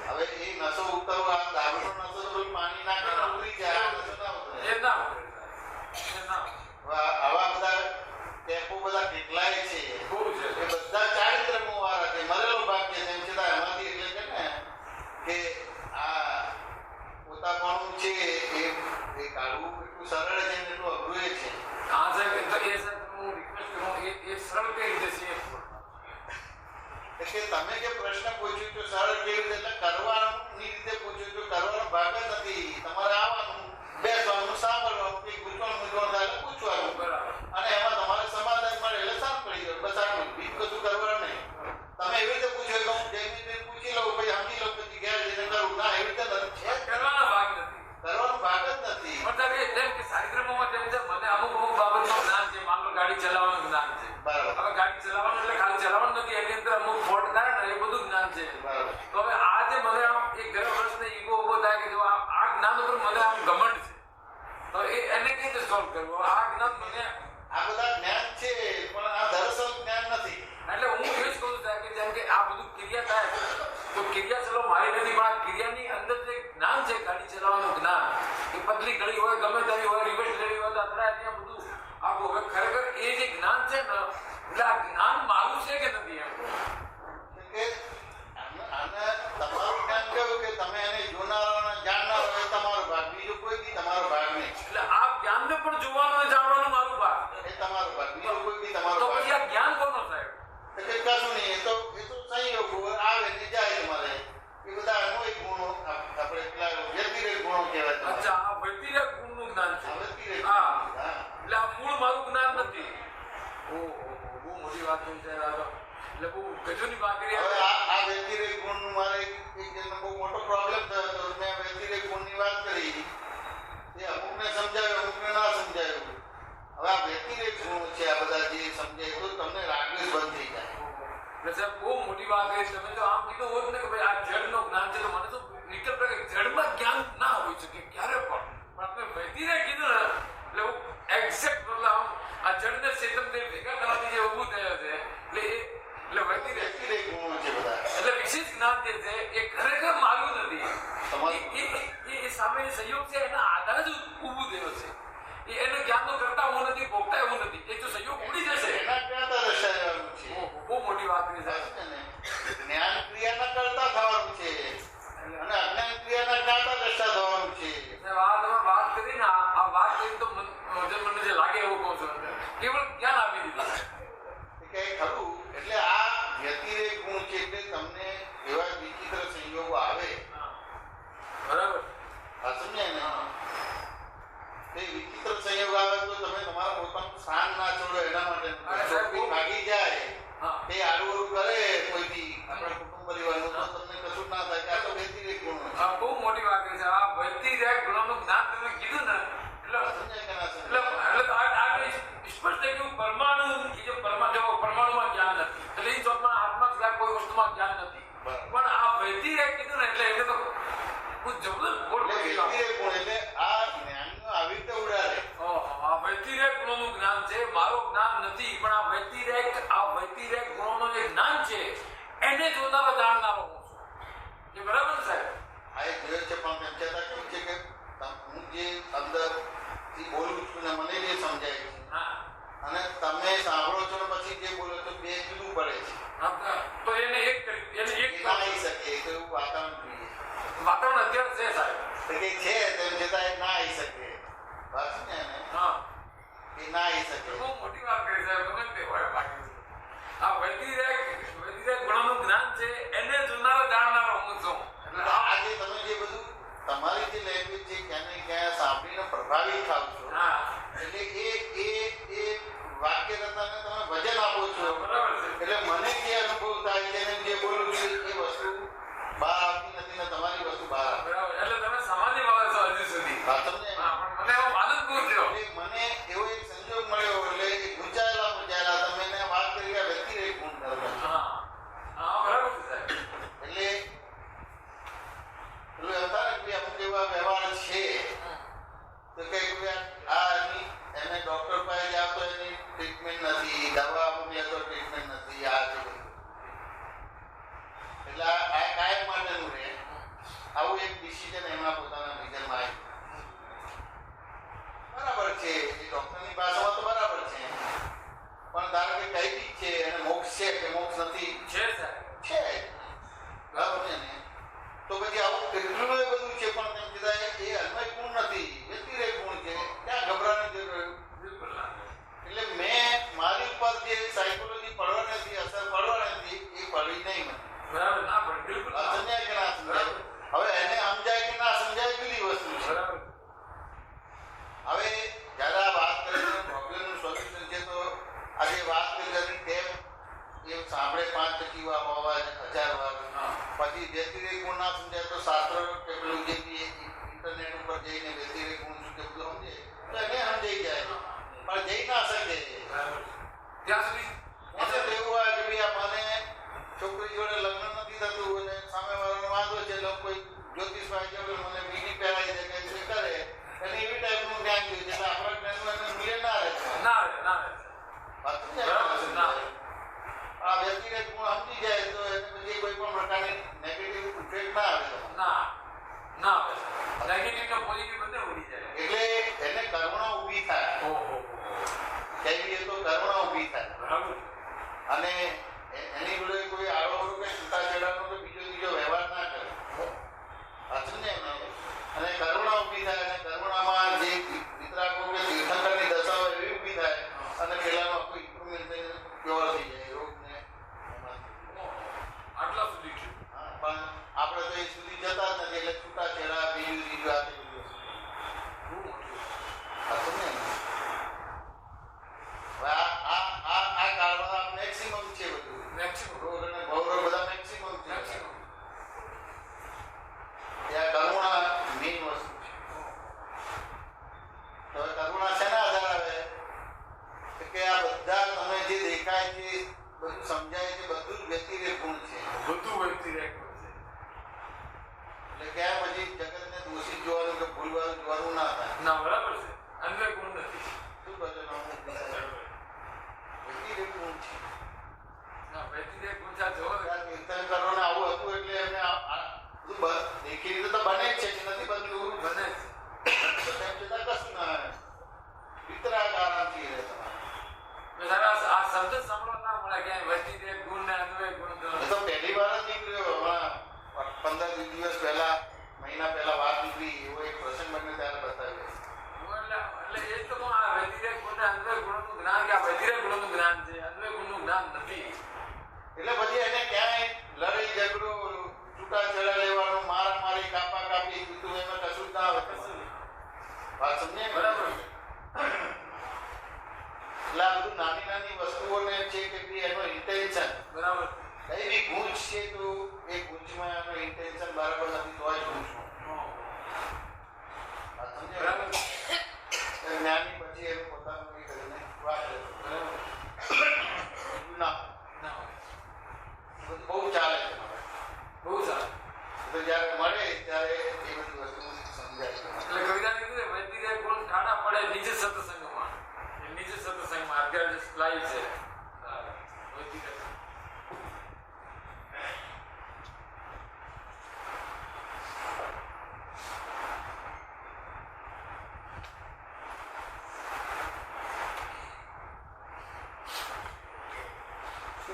હવે એ નસો ઉતરવો, આ દારૂનો નસો તો પેલું પાણી નાખે ને ઉતરી જાય. આ નસો ના ઉતરે. એ ના ઉતરે સાહેબ. એ ના ઉતરે. હવે આવા બધા ટેપો બધા કેટલાય છે. બહુ છે. એ બધા ચારિત્રમો વાળા છે. મરેલો ભાગ છે. તેમ છતાં એમાંથી એટલે કે ને કે આ પોતાપણું છે એ કાઢવું એટલું સરળ છે ને એટલું અઘરું એ છે. હા સાહેબ. એ સાહેબ હું રિક્વેસ્ટ કરું એ સરળ કઈ રીતે છે એટલે તમે જે પ્રશ્ન પૂછ્યો તો સરળ કેવી રીતે એટલે કરવાની રીતે પૂછ્યું તો કરવાનો ભાગ જ નથી. તમારે આવવાનું, બેસવાનું, સાંભળવાનું, કંઈક પૂછવાનું મૂંઝવણ થાય એટલે પૂછવાનું બરાબર. અને એમાં તમારે સમાધાન મળે એટલે સારું પડી જાય. બસ આટલું, બીજું કશું કરવાનું નહીં. તમે એવી રીતે પૂછ્યો કે હું જઈને પૂછી લઉં, પછી સમજી લઉં, પછી ઘેર જઈને કરું. ના, એવી રીતે નથી. કરવાનો ભાગ નથી. કરવાનો ભાગ જ નથી. મતલબ એ જેમ કે કાર્યક્રમોમાં જેમ છે મને અમુક બાબતનું જ્ઞાન છે. માન લો ગાડી ચલાવવાનું જ્ઞાન છે. બરાબર. હવે ગાડી ચલાવવાનું એટલે ખાલી ચલાવવાનું નથી, એની અંદર અમુક ફોલ્ટ થાય ને એ બધું જ્ઞાન છે. બરાબર. તો હવે આ જે મને આમ એક ગર્વ વર્ષને ઈગો ઉભો થાય કે જો આ જ્ઞાન ઉપર મને આમ ઘમંડ છે, તો એને કઈ રીતે સોલ્વ કરવું? આ જ્ઞાન મને આ બધા જ્ઞાન છે પણ આ દરઅસલ જ્ઞાન નથી. એટલે હું એ જ કહું છું કે જેમ કે આ બધું ક્રિયા થાય તો ક્રિયા ચલો મારી નથી, પણ આ ક્રિયાની અંદર જે જ્ઞાન છે ગાડી ચલાવવાનું જ્ઞાન, એ પતલી ગળી હોય, ગમે તેવી હોય, રિવર્સ લેવી હોય તો અથડાય ત્યાં બધું આખું. હવે ખરેખર એ જે જ્ઞાન છે ને એટલે આ જ્ઞાન મારું છે કે નથી એમ. કે આને તમારું જ્ઞાન કેવું કે તમે એને જોનારો અને જાણનારો એ તમારો ભાગ, બીજો કોઈ બી તમારો ભાગ નહીં. એટલે આ જ્ઞાનને પણ જોવાનું અને જાણવાનું મારું ભાગ. એ તમારો ભાગ, બીજો કોઈ બી તમારો તો ભાગ. પછી આ જ્ઞાન કોનો સાહેબ? એટલે કશું નહીં. એ તો સંયોગો આવે ને જાય તમારે. એ બધા અન્વય ગુણો આપણે પેલા વ્યતિરેક ગુણો કહેવાય. અચ્છા, આ વ્યતિરેક ગુણનું જ્ઞાન છે. વ્યતિરેક હા. હા. એટલે આ મૂળ મારું જ્ઞાન નથી. ઓહો, બહુ મોટી વાત થઈ છે આ તો. એટલે બહુ ગજબની વાત કરી. હવે આ વ્યતિરેક ગુણનું મારે એક જણનો બહુ મોટો પ્રોબ્લેમ થયો હતો. મેં વ્યતિરેક ગુણની વાત કરી. એ અમુકને સમજાવ્યું, અમુકને ના સમજાવ્યું. હવે આ વ્યતિરેક ગુણો છે, આ બધા જે સમજાય તો તમને રાગદ્વેષ બંધ થઈ જાય. એટલે સાહેબ બહુ મોટી વાત કરી. તમે જો આમ કીધું હોત ને કે ભાઈ આ જડનું જ્ઞાન છે તો મને તો નીકળ પડે કે જડમાં જ્ઞાન ના હોઈ શકે ક્યારે પણ આપણે વ્યતિરેક કીધું ને એટલે હું એક્ઝેક્ટ મતલબ આમ આ જડને ચેતનને ભેગા થવાથી જે ઊભું થયો છે એટલે વ્યતિરેક ગુણો છે બધા. એટલે વિશેષ જ્ઞાન જે છે એ ખરેખર મારું નથી. તમારું એ સામેનો સંયોગ છે એના આધારે જ ઊભું થયો છે. એને જ્ઞાનનો કરતા હું નથી, ભોગતા હું નથી. એ જો સંયોગ ઉડી જશે એના જ્ઞાતા દર્શાવવાનું છે. બહુ મોટી વાત કરી સાહેબ. જ્ઞાન ક્રિયાના કરતા થવાનું છે અને અજ્ઞાન ક્રિયાના જ્ઞાતા વાત કરી છે. આ વ્યતિરેક ગુણોનું જ્ઞાન તમે કીધું ને એટલે સ્પષ્ટ થઈ ગયું પરમાણુ એ જે પરમાણુમાં જ્ઞાન નથી એટલે એ ચોકમાં આત્મા સિવાય કોઈ વસ્તુમાં જ્ઞાન નથી. પણ આ વ્યતિરેક કીધું ને એટલે તો હું જબરદસ્ત બોલ એટલે આ જ્ઞાનનો આવી રીતે ઉડાડે. આ વ્યતિરેક ગુણોનું જ્ઞાન છે, મારો જ્ઞાન નથી. પણ આ વ્યતિરેક ગુણોનું જે જ્ઞાન છે એને જોનારો જાણનારો હું છું. એ બરાબર ને સાહેબ? આ એક જોયો છે પણ તેમ છતાં કેવું છે કે હું જે અંદરથી બોલું છું ને મને જે સમજાય છે હા અને તમે સાંભળો છો ને પછી જે બોલો છો બે જુદું પડે છે. તો એને એક ના આવી શકે તો એવું વાતાવરણ જોઈએ. વાતાવરણ અત્યારે છે સાહેબ. તો કે છે તેમ છતાં એ ના આવી શકે. વાત છે ને હા એ ના આવી શકે. બહુ મોટી વાત કરી સાહેબ. ગમે તે હોય બાકી આ વ્યતિરેક ગુણોનું જ્ઞાન છે એને જોનારો જાણનારો હું છું. એટલે આજે તમે જે બધું તમારી જે લેંગ્વેજ છે ક્યાં ને ક્યાં સાંભળીને પ્રભાવિત થાવ છો હા એટલે એ વાક્ય રચનાને તમે વજન આપો છો. બરાબર છે. એટલે મને જે અનુભવ થાય છે અને જે બોલું છું એ વસ્તુ બહાર આવતી નથી ને તમારી વસ્તુ બહાર આવે. બરાબર. એટલે તમે સામાન્ય બાબત છો હજી સુધી. વાત સમજે ને? હા, પણ મને એવો આનંદ બહુ થયો. એટલે મને એવો એક સંજોગ મળ્યો એટલે ગુંચાયેલા તમે એને વાત કરી કે વ્યતિરેક ગુણ ધર્મ. હા હા બરાબર છે સાહેબ. એટલે પેલું એમ થાય ને કે અમુક એવા વ્યવહાર છે તો કે એને ડોક્ટર પાસે જાવ તો એની ટ્રીટમેન્ટ નથી, દવા અમુક લે તો ટ્રીટમેન્ટ નથી. આ છે બધું. એટલે આ કાયમ માટેનું રહે. આવું એક ડિસિઝન એમના પોતાના રીઝનમાં આવ્યું. બરાબર છે, એ ડોક્ટરની ભાષામાં તો બરાબર છે, પણ ધારો કે કઈ બી છે અને મોક્ષ છે કે મોક્ષ નથી છે સાહેબ. છે. બરાબર છે ને? તો પછી આવું કેટલું એ બધું છે પણ તેમ છતાં એ અન્વય ગુણ નથી, વ્યતિરેક ગુણ છે. ક્યાં ગભરાની જરૂર રહ્યું? બિલકુલ ના. એટલે મેં મારી ઉપર જે સાયકોલોજી પડવાની હતી, અસર પડવાની હતી એ પડી નહીં મને. બરાબર ના પડે. બિલકુલ ના. સમજાય કે ના સમજાય? હવે એને સમજાય કે ના સમજાય જુદી વસ્તુ છે. બરાબર. હવે જ્યારે આ વાત કરી પ્રોબ્લેમનું સોલ્યુશન છે તો આજે વાત કરી ટેપ એ સાંભળે 5 ટકી વાર 1000 વાર. પછી વ્યતિરેક ગુણ ના સમજાય તો શાસ્ત્ર કે પેલું જે બી ઇન્ટરનેટ ઉપર જઈને વ્યતિરેક ગુણ શું કે બધું સમજે તો એને સમજાઈ જાય પણ જઈ ના શકે. બરાબર. ત્યાં સુધી એને તો એવું હોય કે ભાઈ આ મને છોકરી જોડે લગ્ન નથી થતું અને સામેવાળાનો વાંધો છે એટલે કોઈ જ્યોતિષભાઈ જોડે મને બીડી પહેરાઈ દે કે કરે એને એવી ટાઈપનું જ્ઞાન જોઈએ છે એટલે આપણા જ્ઞાનમાં એનું મૂલ્ય ના રહે. ના રહે ના રહે. વાત સમજાય? બરાબર છે. ના રહે. આ વ્યક્તિગત ગુણ સમજી જાય તો એને પછી કોઈ પણ પ્રકારની નેગેટિવ ઇફેક્ટ ના આવે. ના ના આવે. નેગેટિવ ને પોઝિટિવ બંને ઉડી જાય. એટલે એને કરુણા ઊભી થાય. ઓહો. કહીએ તો કરુણા ઊભી થાય બરાબર. અને એની જોડે કોઈ આડોઅવળો કે છૂટાછેડાનો કે બીજો વ્યવહાર ના કરે. સાચું ને? અને કરુણા ઊભી થાય અને કરુણામાં જે વિતરાગો કે તીર્થંકરની દશા હોય એવી ઊભી થાય અને પેલાનો આખું ઇમ્પ્રુવમેન્ટ થઈને પ્યોર થઈ જાય રોગને આટલા સુધી છે. પણ આપણે તો એ સુધી જતા જ નથી એટલે છૂટાછેડા બીજું ત્રીજું આ બધું બહુ મોટી. સાચું ને? હવે આ કાળમાં મેક્સિમમ છે બધું. મેક્સિમમ. રોગ અને ભવરોગ બધા મેક્સિમમ છે. મેક્સિમમ. ત્યાં કરુણા મેઇન વસ્તુ છે. તો હવે કરુણા શેના આધાર આવે કે આ બધા તમે જે દેખાય છે બધું સમજાય છે બધું જ વ્યતિરેક ગુણ છે. બધું વ્યતિરેક છે. એટલે ક્યાં પછી જગતને દોષિત જોવાનું કે ભૂલવાનું જોવાનું ના થાય. ના બરાબર છે. અન્વય ગુણ નથી. શું કહો છો? વ્યતિરેક ગુણ છે. ના વ્યતિરેક ગુણ સાથે હોય. તીર્થંકરોને આવું હતું એટલે એમને બધું દેખી રીતે તો બને જ છે કે નથી બનતું? બને જ. તો તેમ છતાં કશું ના આવે. વિતરાગ આરામથી રહે તમારે. આ શબ્દ સાંભળવા ના મળે ક્યાંય વ્યતિરેક ગુણ ને અન્વય ગુણ. એ તો પહેલી વાર જ નીકળ્યો. હમણાં 15 દિવસ પહેલા મહિના પહેલા વાત નીકળી એવો એક પ્રસંગ મને ત્યારે બતાવ્યો. એટલે એ તો આ વ્યતિરેક ગુણ ને અન્વય ગુણનું જ્ઞાન કે આ વ્યતિરેક ગુણનું જ્ઞાન છે, અન્વય ગુણનું જ્ઞાન નથી. એટલે પછી એને ક્યાંય લડાઈ ઝઘડો છૂટાછેડા લેવાનું મારામારી કાપી કીધું એમાં કશું જ ના આવે. કશું વાત સમજે? બરાબર. એટલે આ બધું નાની વસ્તુઓને છે કે એનો ઇન્ટેન્શન બરાબર. કઈ બી ગુંજ છે તો એ ગુંજમાં એનો ઇન્ટેન્શન બરાબર નથી તો જ ગુંજ.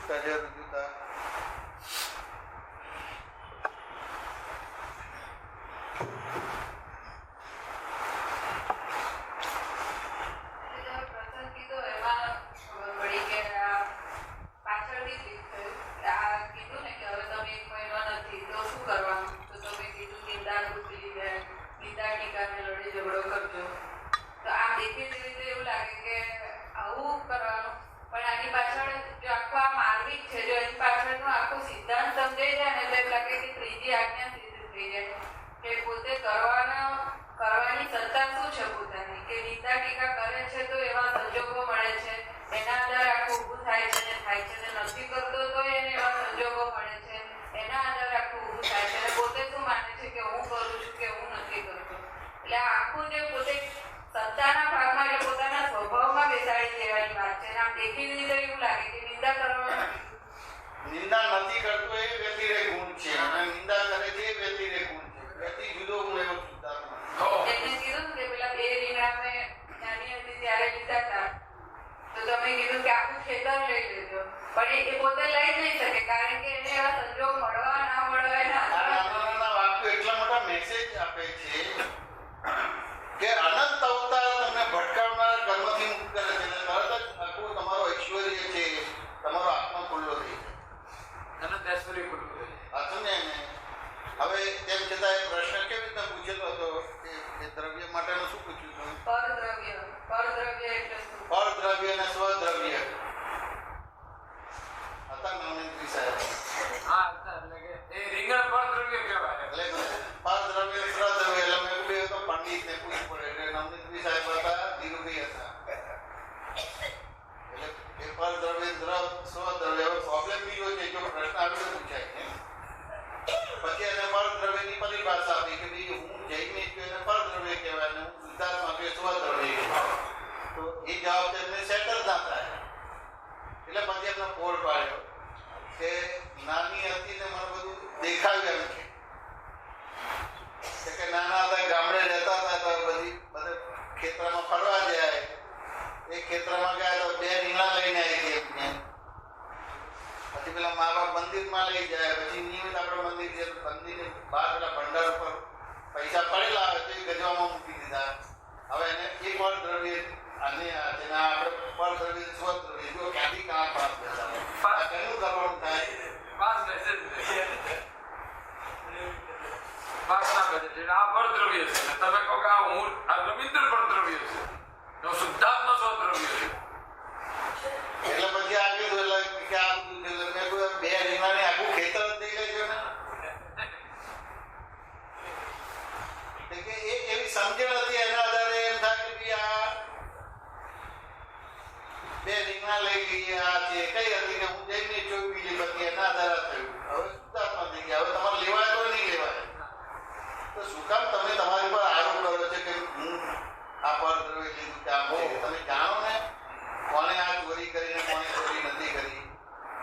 છૂટા છે જુદા પ્રસંગ કીધો એમાં ખબર પડી કે આ પાછળથી ક્લિક થયું આ કીધું ને કે હવે તમે 1 મહિનો નથી તો શું કરવાનું તો તમે કીધું નિંદા કૃતિ નિંદા ટીકાને લડી ઝઘડો કરજો તો આમ દેખીતી રીતે એવું લાગે કે આવું કરવાનું પણ આની પાછળ જો આખો આ માર્મિક છે જો એની પાછળનો આખો સિદ્ધાંત સમજાઈ જાય ને તો એમ લાગે કે ત્રીજી આજ્ઞા સિદ્ધ થઈ જાય કે પોતે કરવાની સત્તા શું છે પોતાની કે નિંદા ટીકા કરે છે તો એવા સંજોગો મળે છે એના આધારે આખું ઊભું થાય છે ને નથી કરતો તો એને એવા સંજોગો મળે છે એના આધારે આખું ઊભું થાય છે અને પોતે શું માને છે કે હું કરું છું કે હું નથી કરતો એટલે આ આખું જે પોતે સત્તાના ભાગમાં એટલે પોતાના સ્વભાવમાં બેસાડી દેવાની વાત છે અને આમ દેખીતી રીતે એવું લાગે કે નિંદા કરવાનું નિંદા નથી કરતો એ વ્યતિરેક ગુણ છે અને નિંદા કરે છે એ વ્યતિરેક ગુણ છે વ્યતિ જુદો ગુણ એવો શુદ્ધાત્મા એમને કીધું કે પેલા 2 રીંગણા મેં નાની હતી ત્યારે લીધા હતા તો તમે કીધું કે આખું ખેતર લઈ લેજો પણ એ પોતે લઈ જ નહીં શકે કારણ કે એને એવા સંજોગ મળવા ના મળવા એના નાના વાક્યો એટલા મોટા મેસેજ આપે છે કે અનંત અવતાર તમને ભટકાવનાર કર્મથી મુક્ત કરે છે અને તરત જ આખું તમારો ઐશ્વર્ય છે તમારો આત્મા ખુલ્લો થઈ જાય અનંત ઐશ્વર્ય ખુલ્લું થઈ જાય. આ સમજે ને હવે તેમ છતાં એ પ્રશ્ન કેવી રીતે પૂછેલો હતો કે એ દ્રવ્ય માટેનું શું પૂછ્યું હતું પરદ્રવ્ય એટલે શું પરદ્રવ્ય અને સ્વદ્રવ્ય હતા નવનીતજી સાહેબ હા એટલે કે એ રીંગણ પરદ્રવ્ય કહેવાય. એટલે પરદ્રવ્ય અને સ્વદ્રવ્ય એટલે મેં બે તો પંડિતને પૂછવું પડે એટલે નવનીતજી સાહેબ હતા ધીરુભાઈ હતા એટલે એ પરદ્રવ્ય સ્વદ્રવ્ય હવે પ્રોબ્લેમ બીજો છે જો પ્રશ્ન આવે તો પૂછાય ને પછી એને પરદ્રવ્યની પરિભાષા આપી કે ભાઈ હું જઈને એને પરદ્રવ્ય કહેવાય અને હું સિદ્ધાર્થમાં કે સ્વદ્રવ્ય કહેવાય તો એ જવાબ તેમને સેટલ ના થાય એટલે પછી એમને પોલ પાડ્યો કે નાની હતી ને મને બધું દેખાવ્યું એમ છે કે નાના હતા ગામડે રહેતા હતા તો બધે ખેતરમાં ફરવા જાય એ ખેતરમાં ગયા તો 2 રીંગણા લઈને આવી હતી એમને પછી પેલા મા બાપ મંદિરમાં લઈ જાય પછી નિયમિત આપણે મંદિરની બહાર પેલા ભંડાર ઉપર પૈસા પડેલા આવે તો એ ગજવામાં મૂકી દીધા હવે એને એક વાર દ્રવ્ય અને જેના આપણે પરદ્રવ્ય સ્વદ્રવ્ય જો ક્યાંથી કામ પાસ થતા આ કયું કરવાનું થાય પાસ મેસેજ પાસ ના કરે એટલે આ પરદ્રવ્ય છે અને તમે કહો કે આ રવિન્દ્ર પરદ્રવ્ય છે તો શુદ્ધાત્મા સ્વદ્રવ્ય છે એટલે પછી આ કીધું એટલે કે આ બધું મેં કોઈ 2 રીંગણાની આખું ખેતર જ થઈ ગયું છે ને કે એ એવી સમજણ હતી એના આધારે એમ થાય કે ભાઈ આ 2 રીંગણા લઈ લઈએ આ છે કઈ હતી કે હું જઈને ચોવી લી બધી એના આધારે થયું હવે શુદ્ધાત્મા થઈ ગયા હવે તમારે લેવાય તો નહીં લેવાય તો શું કામ તમે તમારી પર આરોપ કરો છો કે હું આ પરદ્રવ્ય લીધું કામ છે તમે જાણો ને કોને આ ચોરી કરીને કોને ચોરી નથી કરી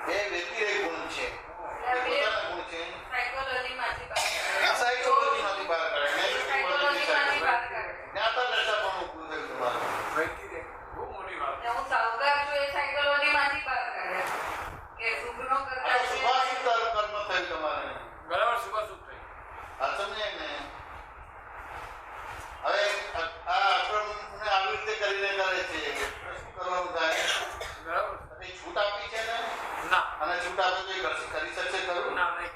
બે વ્યતિરેક ગુણ છે એ પોતાના ગુણ છે સાયકોલોજીમાંથી બહાર આ સાયકોલોજીમાંથી બહાર કાઢે સાયકોલોજીમાંથી બહાર કાઢે જ્ઞાતા દ્રષ્ટા પણ ઉભું થયું તમારું વ્યક્તિ બહુ મોટી વાત. ને હું સાવકાર છું એ સાયકોલોજીમાંથી બહાર કાઢે કે શુભનો કરતા આ સુભાષિત કર્મ થયું તમારે બરાબર શુભાશુભ થઈ. આ સમજે ને હવે આ આક્રમણને આવી રીતે કરીને કરે છે શું કરવાનું થાય બરાબર છૂટ આપી છે ને ના અને છૂટ આપે તો એ કરી શકશે ખરું ના નહીં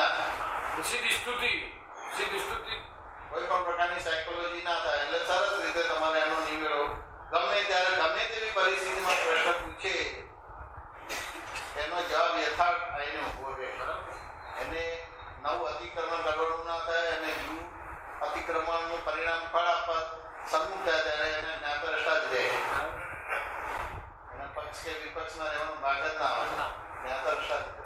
ના થાય, સીધી સ્તુતિ કોઈ પણ પ્રકારની સાયકોલોજી ના થાય. એટલે સરસ રીતે તમારે એનો નિવેડો ગમે ત્યારે ગમે તેવી પરિસ્થિતિમાં પ્રશ્ન પૂછે એનો જવાબ યથાર્થ આવીને ઊભો રહે. એને નવું અતિક્રમણ કરવાનું ના થાય અને જૂનું અતિક્રમણનું પરિણામ ફળ આપવા સન્મુખ થાય ત્યારે એને જ્ઞાતરષ્ટા જ રહે. એને પક્ષ કે વિપક્ષમાં રહેવાનો ભાગ જ ના આવે, જ્ઞાતરષ્ટા જ રહે.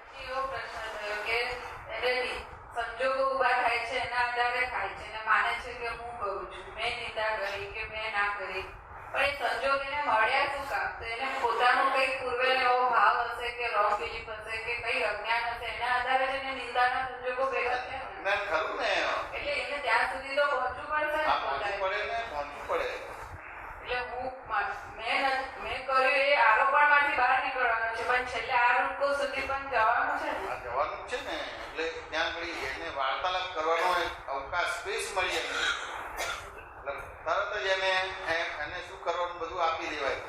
પછી એવો પ્રશ્ન થયો કે એને સંજોગો ઊભા થાય છે એના આધારે થાય છે અને માને છે કે હું કરું છું, મેં નિંદા કરી કે મેં ના કરી, પણ એ સંજોગ એને મળ્યા શું કામ? તો એને પોતાનો કંઈક પૂર્વે એવો ભાવ હશે કે રોંગ બિલીફ હશે કે કંઈ અજ્ઞાન હશે, એના આધારે જ એને નિંદાના સંજોગો ભેગા થયા ને. જ્ઞાન ખરું ને, એટલે એને ત્યાં સુધી તો પહોંચવું પડશે ને પોતાને. પહોંચવું પડે. એટલે મેં કર્યું એ આરોપણમાંથી બહાર નીકળવાનું છે, પણ છેલ્લે આ રૂટકો સુધી પણ જવાનું છે ને. આ જવાનું છે ને, એટલે ત્યાં આગળ એને વાર્તાલાપ કરવાનો એક અવકાશ, સ્પેસ મળી જાય. એટલે તરત જ એને શું કરવાનું બધું આપી દેવાય.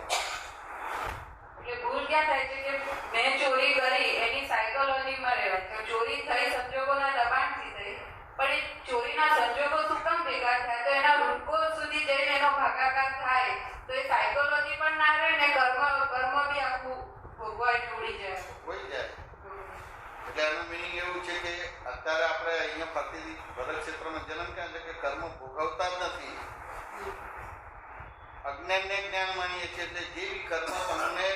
એટલે ભૂલ ક્યાં થાય છે કે મેં ચોરી કરી એની સાયકોલોજીમાં રહેવાય છે. ચોરી થઈ સંજોગોના દબાણથી થઈ, પણ એ ચોરીના સંજોગો શું કામ ભેગા થાય? તો એના રૂટકો સુધી જઈને એનો ભાગાકાર થાય તો એ સાયકોલોજી પણ ના રહે ને કર્મ બી આખું ભોગવાઈને ઉડી જાય. હોઈ જાય. એટલે એનું મિનિંગ એવું છે કે અત્યારે આપણે અહીંયા પ્રતિનિધિ ભરત ક્ષેત્રમાં જન્મ ક્યાં છે કે કર્મ ભોગવતા જ નથી, અજ્ઞાનને જ્ઞાન માનીએ છીએ. એટલે જે બી કર્મ તમને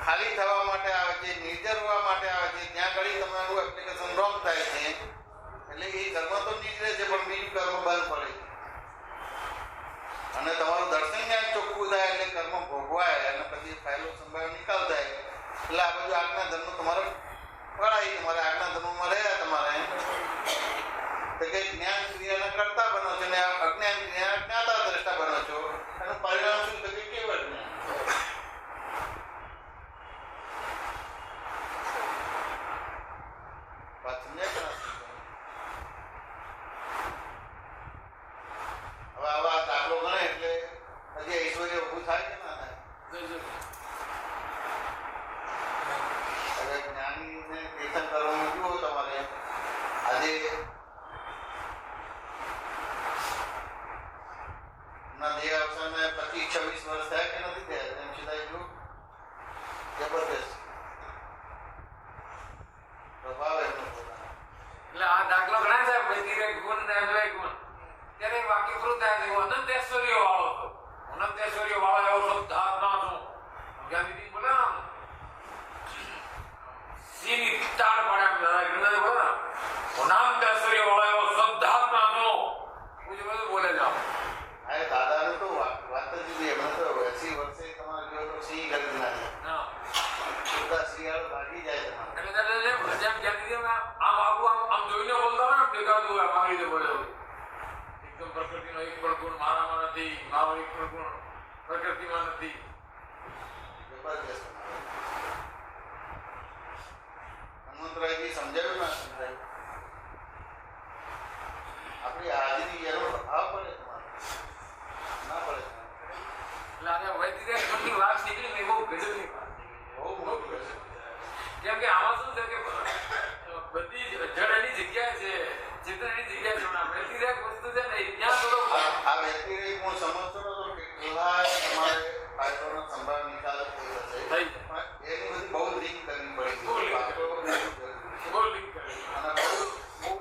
ખાલી થવા માટે આવે છે, નિર્જર હોવા માટે આવે છે, ત્યાં ઘડી તમારું એપ્લિકેશન રોંગ થાય છે. એટલે એ કર્મ તો નીકળે છે પણ બીજું કર્મ બંધ પડે છે. અને તમારું દર્શન જ્ઞાન ચોખ્ખું થાય એટલે કર્મ ભોગવાય અને પછી ફાઇલો સંભાળ નિકાલ થાય. એટલે આ બધું આજ્ઞા ધર્મ તમારે પડાય, તમારે આજ્ઞા ધર્મમાં રહ્યા તમારે તો કે જ્ઞાન ક્રિયાના કરતા બનો છો ને અજ્ઞાન ક્રિયાના જ્ઞાતા દ્રષ્ટા બનો છો. એનું પરિણામ શું છે કે કેવળ જ્ઞાન. વાત સમજાય કે ના સમજાય? હવે આવા દાખલો ગણે એટલે હજી ઐશ્વર્ય ઊભું થાય કે ના થાય? હવે જ્ઞાનીને કીર્તન કરવાનું જુઓ તમારે. આજે ના દેહ અવસાનને 25-26 વર્ષ થયા કે નથી થયા? તેમ છતાં એટલું જબરદસ્ત પ્રભાવ એમનો પોતાનો. એટલે આ દાખલો ગણાય સાહેબ, વ્યતિરેક ગુણ ને અન્વય ગુણ. ત્યારે વાક્ય પૂરું થાય છે, હું અનંત ઐશ્વર્ય વાળો છું, અનંત ઐશ્વર્ય વાળો એવો શબ્દ આત્મા છું. જ્ઞાનીજી બોલે ને સીની તાળ પાડે એમ જરા જ્ઞાની બોલે ને હું અનંત ઐશ્વર્ય વાળો એવો શબ્દ આત્મા છું, બધું બોલે જાઓ. આ દાદાને તો વાત જ જુદી. એમને તો 80 વર્ષે તમારે જો તો સિંહ ગરજ ના જાય, હા છોટા શિયાળો ભાગી જાય તમારે. એટલે ત્યારે જેમ જ્ઞાનીજી આમ આવું આમ જોઈને બોલતા હોય ને દેખાતું હોય આવી રીતે બોલે. એકદમ પ્રકૃતિનો એક પણ ગુણ મારામાં નથી, મારો એક પણ ગુણ પ્રકૃતિમાં નથી. જબરદસ્ત. હનુમંતરાયજી સમજાવ્યું ના સમજાયું? આપણી હાજરી એનો પ્રભાવ પડે તમારે ના પડે? એટલે આને વૈદિક ગુણની વાત નીકળી ને બહુ ગજબની વાત નીકળી. બહુ મોટું છે. કેમ કે આમાં શું છે કે બધી જડ એની જગ્યાએ છે, ચેતન એની જગ્યાએ છે. વૈદિક વસ્તુ છે ને ત્યાં થોડો આ વ્યતિરેક હું સમજતો નતો કેટલાય તમારે ફાયદોનો સંભાળ નિકાલ થઈ જશે. થઈ પણ એની બધી બહુ લિંક કરવી પડે બહુ છે. link વાતો બહુ જરૂરી છે. બહુ લિંક કરે. અને બહુ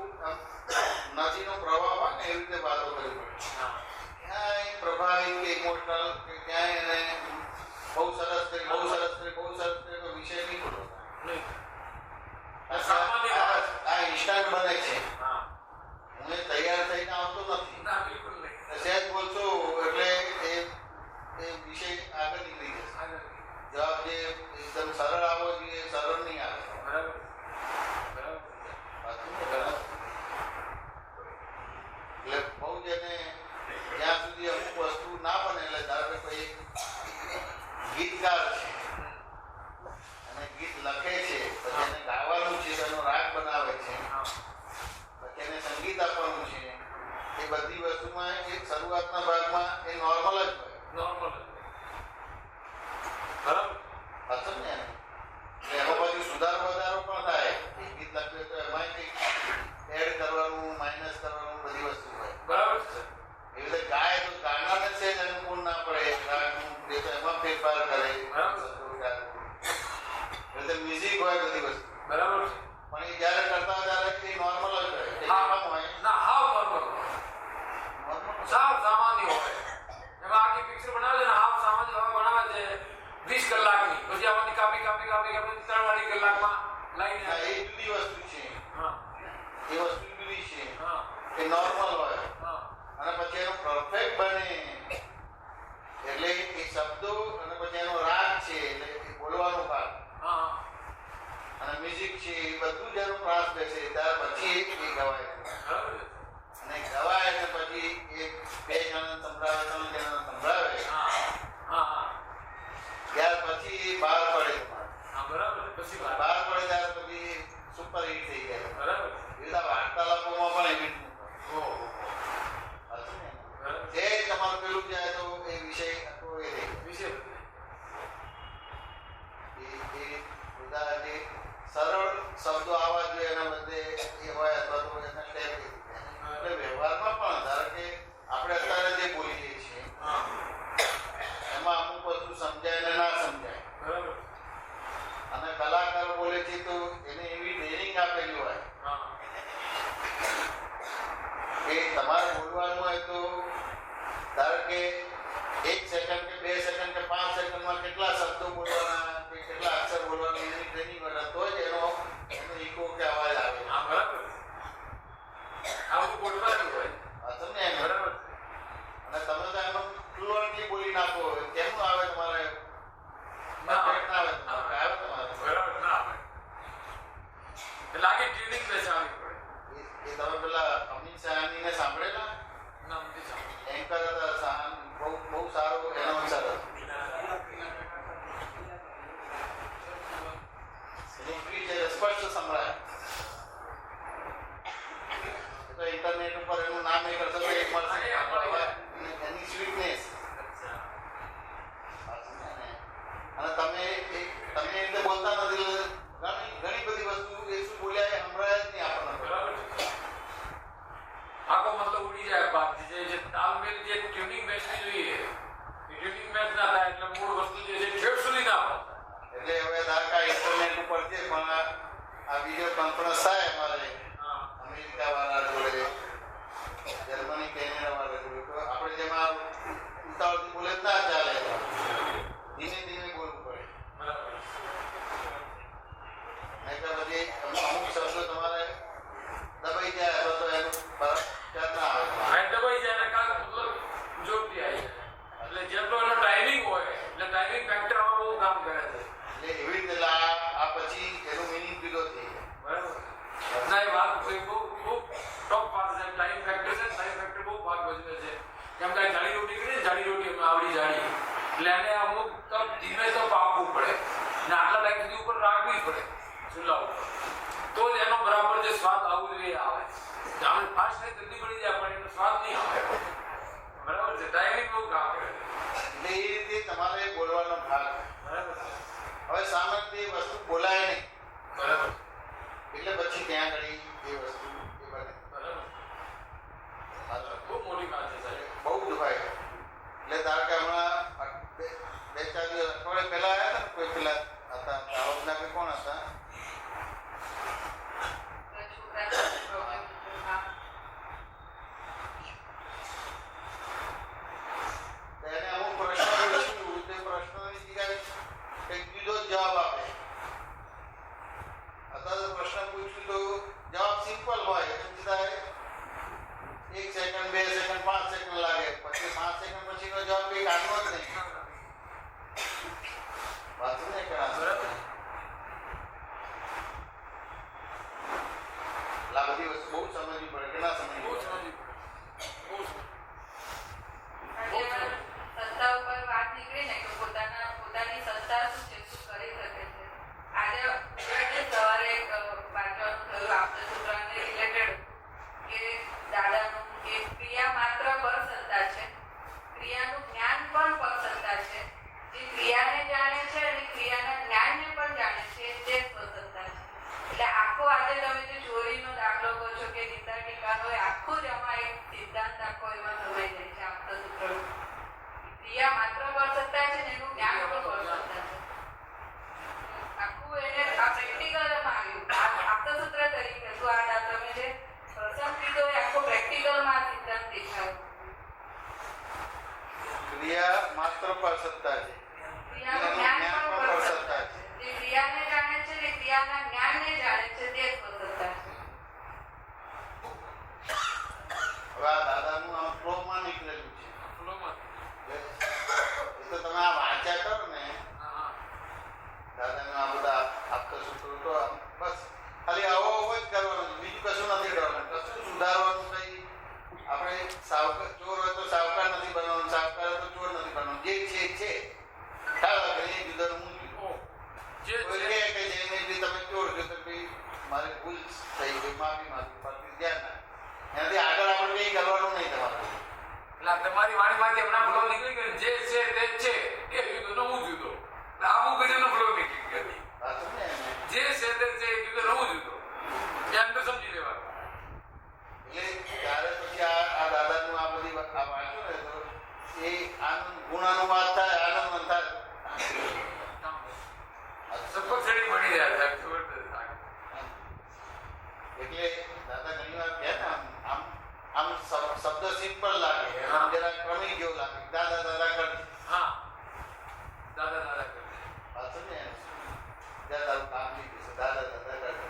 નદીનો પ્રવાહ હોય ને એવી રીતે વાતો કરવી પડે. હા ક્યાંય પ્રભાવિત કે ઇમોશનલ કે ક્યાંય એને બહુ સરસ કરી તો વિષય નહીં ખોટો નહીં. થાય. આ ઇન્સ્ટન્ટ બને છે. હા હું એ તૈયાર થઈને આવતો નથી. ના બિલકુલ નહીં. સહેજ બોલશો એટલે એ વિષય આગળ નીકળી જશે. આગળ. જવાબ જે એકદમ સરળ આવવો જોઈએ સરળ નહીં આવે. બરાબર બરાબર. વાંચું ને ઘણા. એટલે બહુ જ એને જ્યાં સુધી અમુક વસ્તુ ના બને એટલે ધારો કે કોઈ ગીતકાર છે અને ગીત લખે છે, પછી એને ગાવાનું છે, એનો રાગ બનાવે છે, પછી એને સંગીત આપવાનું છે, એ બધી વસ્તુમાં એક શરૂઆતના ભાગમાં એ નોર્મલ જ હોય. નોર્મલ. બરાબર. હતો ને એમ. એટલે એમાં પછી સુધારો વધારો પણ થાય. એક ગીત લખ્યું તો એમાં કંઈક એડ કરવાનું, માઇનસ કરવાનું, બધી વસ્તુ હોય. બરાબર છે. એવી રીતે ગાય તો ગાનારને છે જ અનુકૂળ ના પડે. રાગનું એ તો એમાં ફેરફાર કરે. બરાબર. એવી રીતે મ્યુઝિક હોય, બધી વસ્તુ. બરાબર છે. પણ એ જ્યારે કરતા ત્યારે એ નોર્મલ જ હોય. એ હા. કામ હોય. ના, હાવ normal. normal. સાવ સામાન્ય હોય. એમાં આખી પિક્ચર બનાવે છે ને, હાવ સામાન્ય હોય, બનાવે છે 20 કલાકની. પછી આમાંથી કાપી 3 વાળી કલાકમાં લાઈને હા, એ જુદી વસ્તુ છે. હા એ વસ્તુ જુદી છે. હા એ નોર્મલ હોય. હા અને પછી એનું પરફેક્ટ બને એટલે એ શબ્દો અને પછી એનો રાગ છે એટલે એ બોલવાનો ભાગ હા અને મ્યુઝિક છે એ બધું જ એનું પ્રાસ બેસે ત્યાર પછી એ ગવાય. બરાબર છે. અને ગવાય ને પછી એ 2 જણાને સંભળાવે, 3 જણાને સંભળાવે હા હા હા ત્યાર પછી એ બહાર પડે તમારે. હા બરાબર છે. પછી વાત. બહાર પડે ત્યારે પછી સુપર હિટ થઈ જાય. બરાબર એ બધા વાર્તાલાપોમાં પણ એવી છે. ઓહો. હતું ને. બરાબર. જે તમારું પેલું જાય તો એ વિષય આખો એ રહે. વિશે બદલાય. એ બધા જે સરળ શબ્દો આવવા જોઈએ એના બદલે એ હોય અથવા તો એના ટેપ એટલે વ્યવહારમાં પણ ધારો કે આપણે અત્યારે જે બોલીએ છીએ હા એમાં અમુક વસ્તુ સમજાય ને ના સમજાય. બરાબર. અને કલાકાર બોલે છે તો એને એવી ટ્રેનિંગ આપેલી હોય હા કે તમારે બોલવાનું હોય તો ધારો કે 1 સેકન્ડ કે 2 સેકન્ડ કે 5 સેકન્ડમાં કેટલા શબ્દો બોલવાના કે કેટલા અક્ષર બોલવાના એની ટ્રેનિંગ હોય તો જ એનો ઇકો કે અવાજ આવે. હા બરાબર. આવું બોલવાનું હોય. તમને એમ. બરાબર. અને તમે તો એનો ફ્લુઅન્ટલી બોલી નાખો કેમનું આવે તમારે ના perfect ના આવે તમારે આવે તમારે બરાબર ના આવે. એટલે આખી ટ્રેનિંગ બેસાડવી પડે. એ તમે પેલા અમિત સાહાનીને સાંભળેલા ના નથી સાંભળ્યું. એન્કર હતા સાહાન બહુ સારો એનાઉન્સર હતો. એની છે સ્પષ્ટ સંભળાય. એ તો ઇન્ટરનેટ ઉપર એનું નામ એ કરશો તો એક મળશે એની સ્વીટનેસ. અને તમે એટલે બોલતા નથી ઘણી બધી વસ્તુ એ શું બોલ્યા એ સંભળાય જ નહીં આપણને. બરાબર છે. આખો મતલબ ઉડી જાય બાપ. જે તાલમેલ જે ટ્યુનિંગ બેસવી જોઈએ એ ટ્યુનિંગ મેચ ના થાય એટલે મૂળ વસ્તુ જે છે ઠેઠ સુધી ના પહોંચાય. એટલે હવે ધારકા ઇન્ટરનેટ ઉપર છે પણ આ વિડીયો કોન્ફરન્સ થાય અમારે હા અમેરિકા વાળા જોડે, જર્મની, કેનેડા વાળા જોડે તો આપણે જેમાં ઉતાવળથી બોલે જ ના ચાલે. ધીમે ધીમે બોલવું પડે. બરાબર. નહીં તો પછી અમુક શબ્દો તમારે દબાઈ જાય અથવા તો એનું ફરક ખ્યાલ ના આવે. આ દબાઈ જાય ને કાં મતલબ જોરથી આવી જાય. એટલે જેટલો એનો ટાઈમિંગ હોય એટલે ટાઈમિંગ ફેક્ટર આમાં બહુ કામ કરે છે. એટલે એવી રીતે આ પછી એનું મિનિંગ જુદો થઈ જાય. બરાબર. ના એ વાત બહુ ટોપ વાત છે. ટાઈમ ફેક્ટર છે. ટાઈમ ફેક્ટર બહુ ભાગ ભજવે છે. કેમ કે જાડી રોટી કરી જાડી રોટી એમાં આવડી જાડી એટલે એને અમુક તો ધીમે તો પાકવું પડે ને આટલા ટાઈમ સુધી ઉપર રાખવી પડે ચૂલા ઉપર તો જ એનો બરાબર જે સ્વાદ આવવું જોઈએ એ આવે. આપણે ફાસ્ટ ને જલ્દી બની જાય પણ એનો સ્વાદ નહીં આવે. બરાબર છે. ટાઈમિંગ બહુ કામ કરે છે. એટલે એ રીતે તમારે બોલવાનો ભાગ. બરાબર છે. હવે સામાન્ય એ વસ્તુ બોલાય નહીં બરાબર એટલે પછી ત્યાં આગળ એ વસ્તુ એ બને. બરાબર. બરાબર. બહુ મોટી વાત છે સાહેબ. બહુ દુભાય. એટલે ધારો કે હમણાં 2-4 દિવસ અઠવાડિયે પહેલા આવ્યા હતા ને કોઈ પેલા હતા દાહોદના કે કોણ હતા એને અમુક પ્રશ્નો પૂછ્યું તે પ્રશ્નોની જગ્યાએ કંઈક બીજો જ જવાબ આપે. અથવા તો પ્રશ્ન પૂછ્યું તો જવાબ સિમ્પલ હોય એમ છતાં 1 સેકન્ડ 2 સેકન્ડ 5 સેકન્ડ લાગે પછી 5 સેકન્ડ પછીનો જવાબ કંઈક આગળ જ નહીં. વાત નહીં કરા. બરાબર. આ બધી વસ્તુ બહુ સમજવી પડે કે ના સમજવી બહુ પડે. સમજવી પડે. બહુ સમજવી. સત્તા ઉપર વાત નીકળી ને કે પોતાની સત્તા શું છે, શું કરી શકે છે. આજે સવારે એક વાંચવાનું થયું આપતસૂત્રને રિલેટેડ કે દાદાનું કે ક્રિયા માત્ર પરસત્તા છે, ક્રિયાનું જ્ઞાન પણ પરસત્તા છે. જે ક્રિયાને જાણે છે સાવકાર ચોર હોય તો સાવકાર નથી બનવાનું, સાવકાર હોય તો ચોર નથી બનવાનું. જે છે ખ્યાલ રાખે એ જુદાનું હું જુદું. જે કોઈ છે કહે કે જેને બી તમે ચોર છો તો ભાઈ મારે ભૂલ થઈ ગઈ, માફી માંગવી પડતી, ધ્યાન ના. એનાથી આગળ આપણે કંઈ કરવાનું નહીં તમારે. એટલે તમારી વાણીમાંથી હમણાં ફ્લો નીકળી ગયો. જે છે તે છે એ જુદો ને હું જુદો. એટલે આવું બધું ફ્લો નીકળી ગયો. હા, સમજે ને? જે છે તે છે એ જુદો ને હું જુદો. એ અંદર સમજી લેવાનું. એટલે ત્યારે પછી આ દાદાનું આ બધી આ વાંચ્યું ને તો એ આનંદ ગુણાનુવાદ થાય, આનંદ થાય. સપોઝ છેડી મળી જાય સાહેબ, જબરદસ્ત થાય. એટલે દાદા ઘણી વાર કહે ને આમ આમ શબ્દ સિમ્પલ લાગે, આમ જરા ક્રમિક જેવું લાગે. દાદા દાદા કર. હા, દાદા દાદા કરે. પાછું ને દાદા કામ નહીં કરશે, દાદા દાદા કર.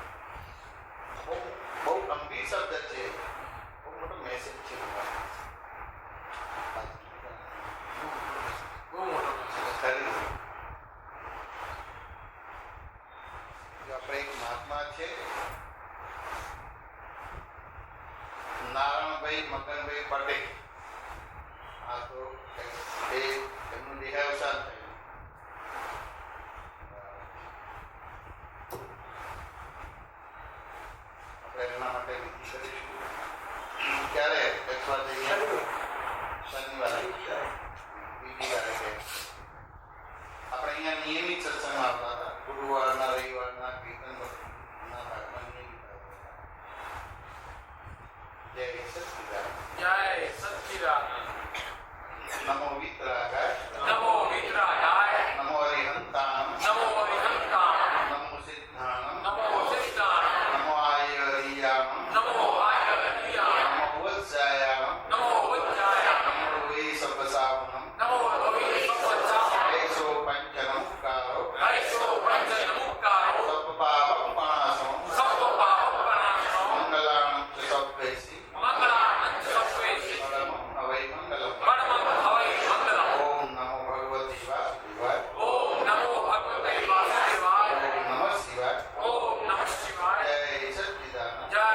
બહુ ગંભીર શબ્દ છે, બહુ મોટો મેસેજ છે. બહુ મોટો ખરી આપણે એક મહાત્મા છે નારાયણભાઈ મગનભાઈ પટેલ. આ તો એમનું દેહાવસાન થયું. આપણે એમના માટે વિધિ કરીશું. ક્યારે બેસવા જઈએ? શનિવારે બીજી તારીખે. આપણે અહીંયા નિયમિત સત્સંગ આવતા હતા. ગુરુવારના રવિવારના કીર્તનના ભાગમાં નિયમિત આવતા હતા. જય સચ્ચિદાનંદ. જય સચ્ચિદાનંદ. નમો વિતરાગાય, નમો વિતરાગાય, નમો હરિહંતાણમ, નમો હરિહંતાણમ, નમો સિદ્ધાણમ, નમો સિદ્ધાણમ, નમો આયરિયાણમ, નમો આયર્યાણમ, નમો વત્સાયાણમ, નમો વજ્જાયાણમ, નમો વૈ સબ્બસાવનમ, નમો લોહિતસંવત્સાણમ, એસો પંચનમુક્કારો, હરિસો પંચનમુક્કારો, સપ્પાપણાસમ, સપ્પપાપનાશનો, મંગલાણમ ચ સબ્બૈસી, મંગળાનંદ સપ્પેશી, પરમં અવૈ મંગલમ. પરમં હવૈ મંગલમ. ઓમ નમો ભગવતે વાસુદેવાય, ઓમ નમો ભગવતે વાસુદેવાય, ઓમ નમઃ શિવાય, ઓમ નમઃ શિવાય, જય સચ્ચિદાનંદ. જય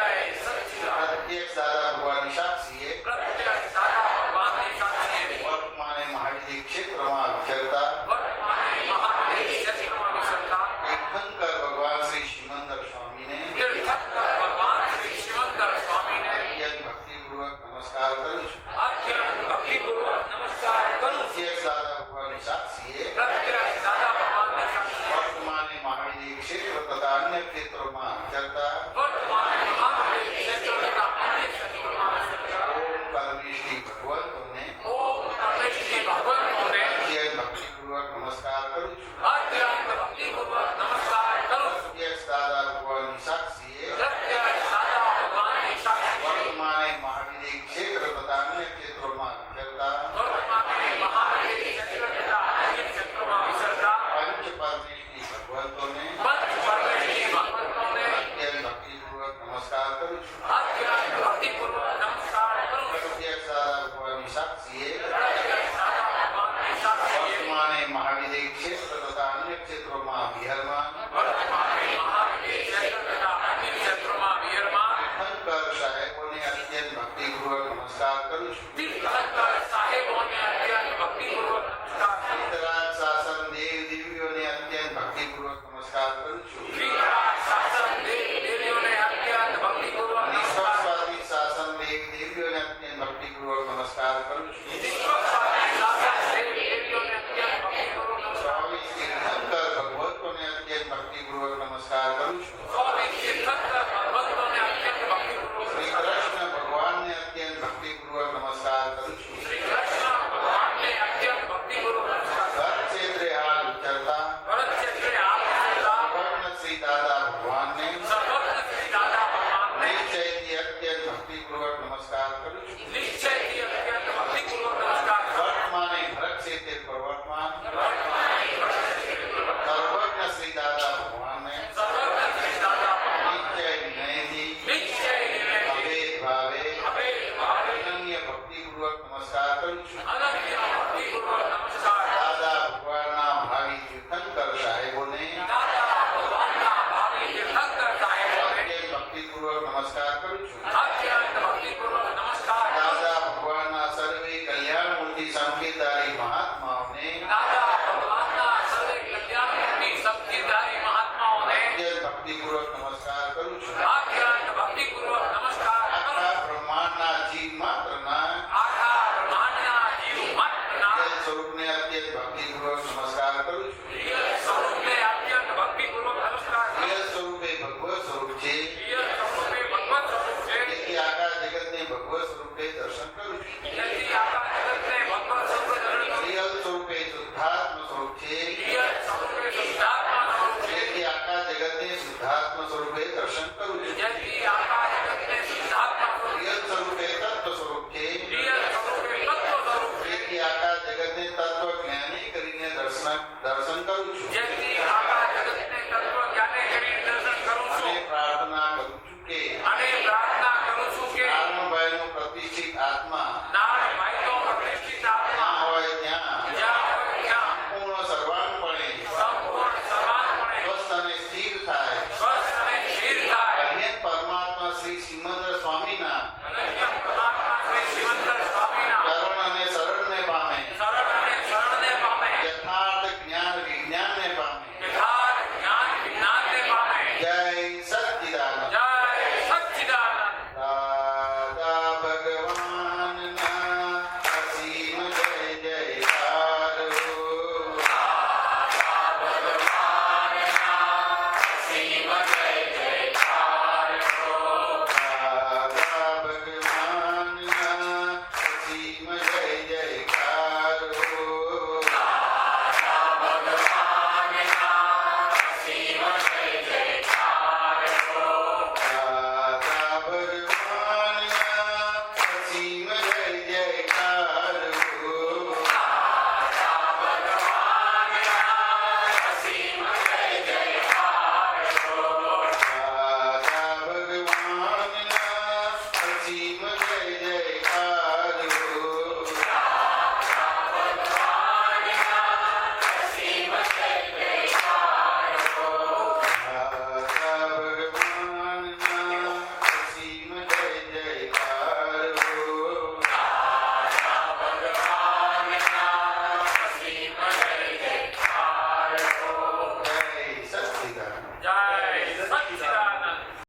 સચ્ચિદાનંદ. પ્રત્યેક દાદા ભગવાનની સાક્ષીએ પ્રત્યેક દાદા ભગવાનની સાક્ષીએ વર્તમાને મહાવિધિ ક્ષેત્રમાં વિચરતા વર્તમાને મહાદેવ ક્ષેત્રમાં વિચરતા તીર્થંકર ભગવાન શ્રી શિમંદર સ્વામીને તીર્થંકર ભગવાન શ્રી શિવંકર સ્વામીને અત્યંત ભક્તિપૂર્વક નમસ્કાર કરું છું. અત્યંત ભક્તિપૂર્વક નમસ્કાર કરું છું. પ્રત્યેક દાદા ભગવાનની સાક્ષીએ પ્રત્યેક દાદા ભગવાનની સાક્ષીએ વર્તમાને મહાવિધિ ક્ષેત્ર તથા અન્ય ક્ષેત્રોમાં વિચરતા વર્તમાને મહાદેવ ક્ષેત્ર તથા અન્ય ક્ષેત્રોમાં વિચરતા ઓમ પરમેશ્વરી ભગવંતોને ઓમ પરમેશ્વરી ભગવંતોને અત્યંત ભક્તિપૂર્વક નમસ્કાર કરું છું. અત્યંત ભક્તિપૂર્વક નમસ્કાર કરું છું. પ્રત્યેક દાદા ભગવાનની સાક્ષીએ પ્રત્યેક દાદા ભગવાનની સાક્ષીએ વર્તમાને મહાવિધિ ક્ષેત્ર તથા અન્ય ક્ષેત્રોમાં વિચરતા વર્તમાને મહાદેવ ક્ષેત્ર તથા અન્ય ક્ષેત્રોમાં વિચરતા પંચ પરમેશ્વરી ભગવંતોને પંચ પરમેશ્વરી ભગવંતોને અત્યંત ભક્તિપૂર્વક નમસ્કાર કરું છું. અત્યંત ભક્તિપૂર્વક નમસ્કાર કરું છું. પ્રત્યેક દાદા ભગવાનની સાક્ષીએ પ્રત્યેક દાદા ભગવાનની સાક્ષીએ વર્તમાને મહાવિધિ ક્ષેત્ર તથા અન્ય ક્ષેત્રોમાં વિહરમાન વર્તમાને મહાદેવ ક્ષેત્ર તથા અન્ય ક્ષેત્રોમાં વિહરમાન તીર્થંકર સાહેબોને અત્યંત ભક્તિપૂર્વક નમસ્કાર કરું છું. તીર્થંકર સાહેબોને અત્યંત ભક્તિપૂર્વક નમસ્કાર કરું છું. વિતરાગ શાસન દેવ દેવીઓને અત્યંત ભક્તિપૂર્વક નમસ્કાર કરું છું. વિતરાગ શાસન દેવ દેવીઓને અત્યંત ભક્તિપૂર્વક નમસ્કાર કરું છું. નિષ્પક્ષપાતી શાસન દેવ દેવીઓને અત્યંત ભક્તિપૂર્વક નમસ્કાર કરું છું. નિષ્પક્ષપાતી શાસન દેવ દેવીઓને અત્યંત ભક્તિપૂર્વક નમસ્કાર કરું છું. 24 તીર્થંકર ભગવતોને અત્યંત ભક્તિપૂર્વક નમસ્કાર કરું છું. 24 તીર્થંકર ભગવંતોને અત્યંત ભક્તિપૂર્વક શ્રી નમસ્કાર કરું છું. કૃષ્ણ ભગવાનને અત્યંત ભક્તિપૂર્વક નમસ્કાર કરું છું. શ્રી કૃષ્ણ ભગવાનને અત્યંત ભક્તિપૂર્વક નમસ્કાર કરું હર ક્ષેત્રે હાલ વિચરતા છું. ભરત ક્ષેત્રે હાલ વિચરતા સર્વજ્ઞ શ્રી દાદા ભગવાનને સર્વજ્ઞ શ્રી દાદા ભગવાનને નિશ્ચયથી અત્યંત ભક્તિપૂર્વક નમસ્કાર કરું છું. નિશ્ચયથી અત્યંત ભક્તિપૂર્વક નમસ્કાર કરું છું. વર્તમાને ભરત ક્ષેત્રે પ્રવર્તમાન વર્તમાને ભરત ક્ષેત્રે પ્રવર્તમાન સર્વજ્ઞ શ્રી દાદા ભગવાનને સર્વજ્ઞ શ્રી દાદા ભગવાનને નિશ્ચય વિનયથી નિશ્ચય વિનયથી અભેદ ભાવે અભેદ ભાવે અનન્ય ભક્તિપૂર્વક નમસ્કાર કરું છું. અનન્ય ભક્તિપૂર્વક નમસ્કાર કરું છું. દાદા ભગવાનના ભાવિ તીર્થંકર સાહેબોને દાદા ભગવાનના ભાવિ તીર્થંકર સાહેબોને અત્યંત ભક્તિપૂર્વક નમસ્કાર કરું છું. અત્યંત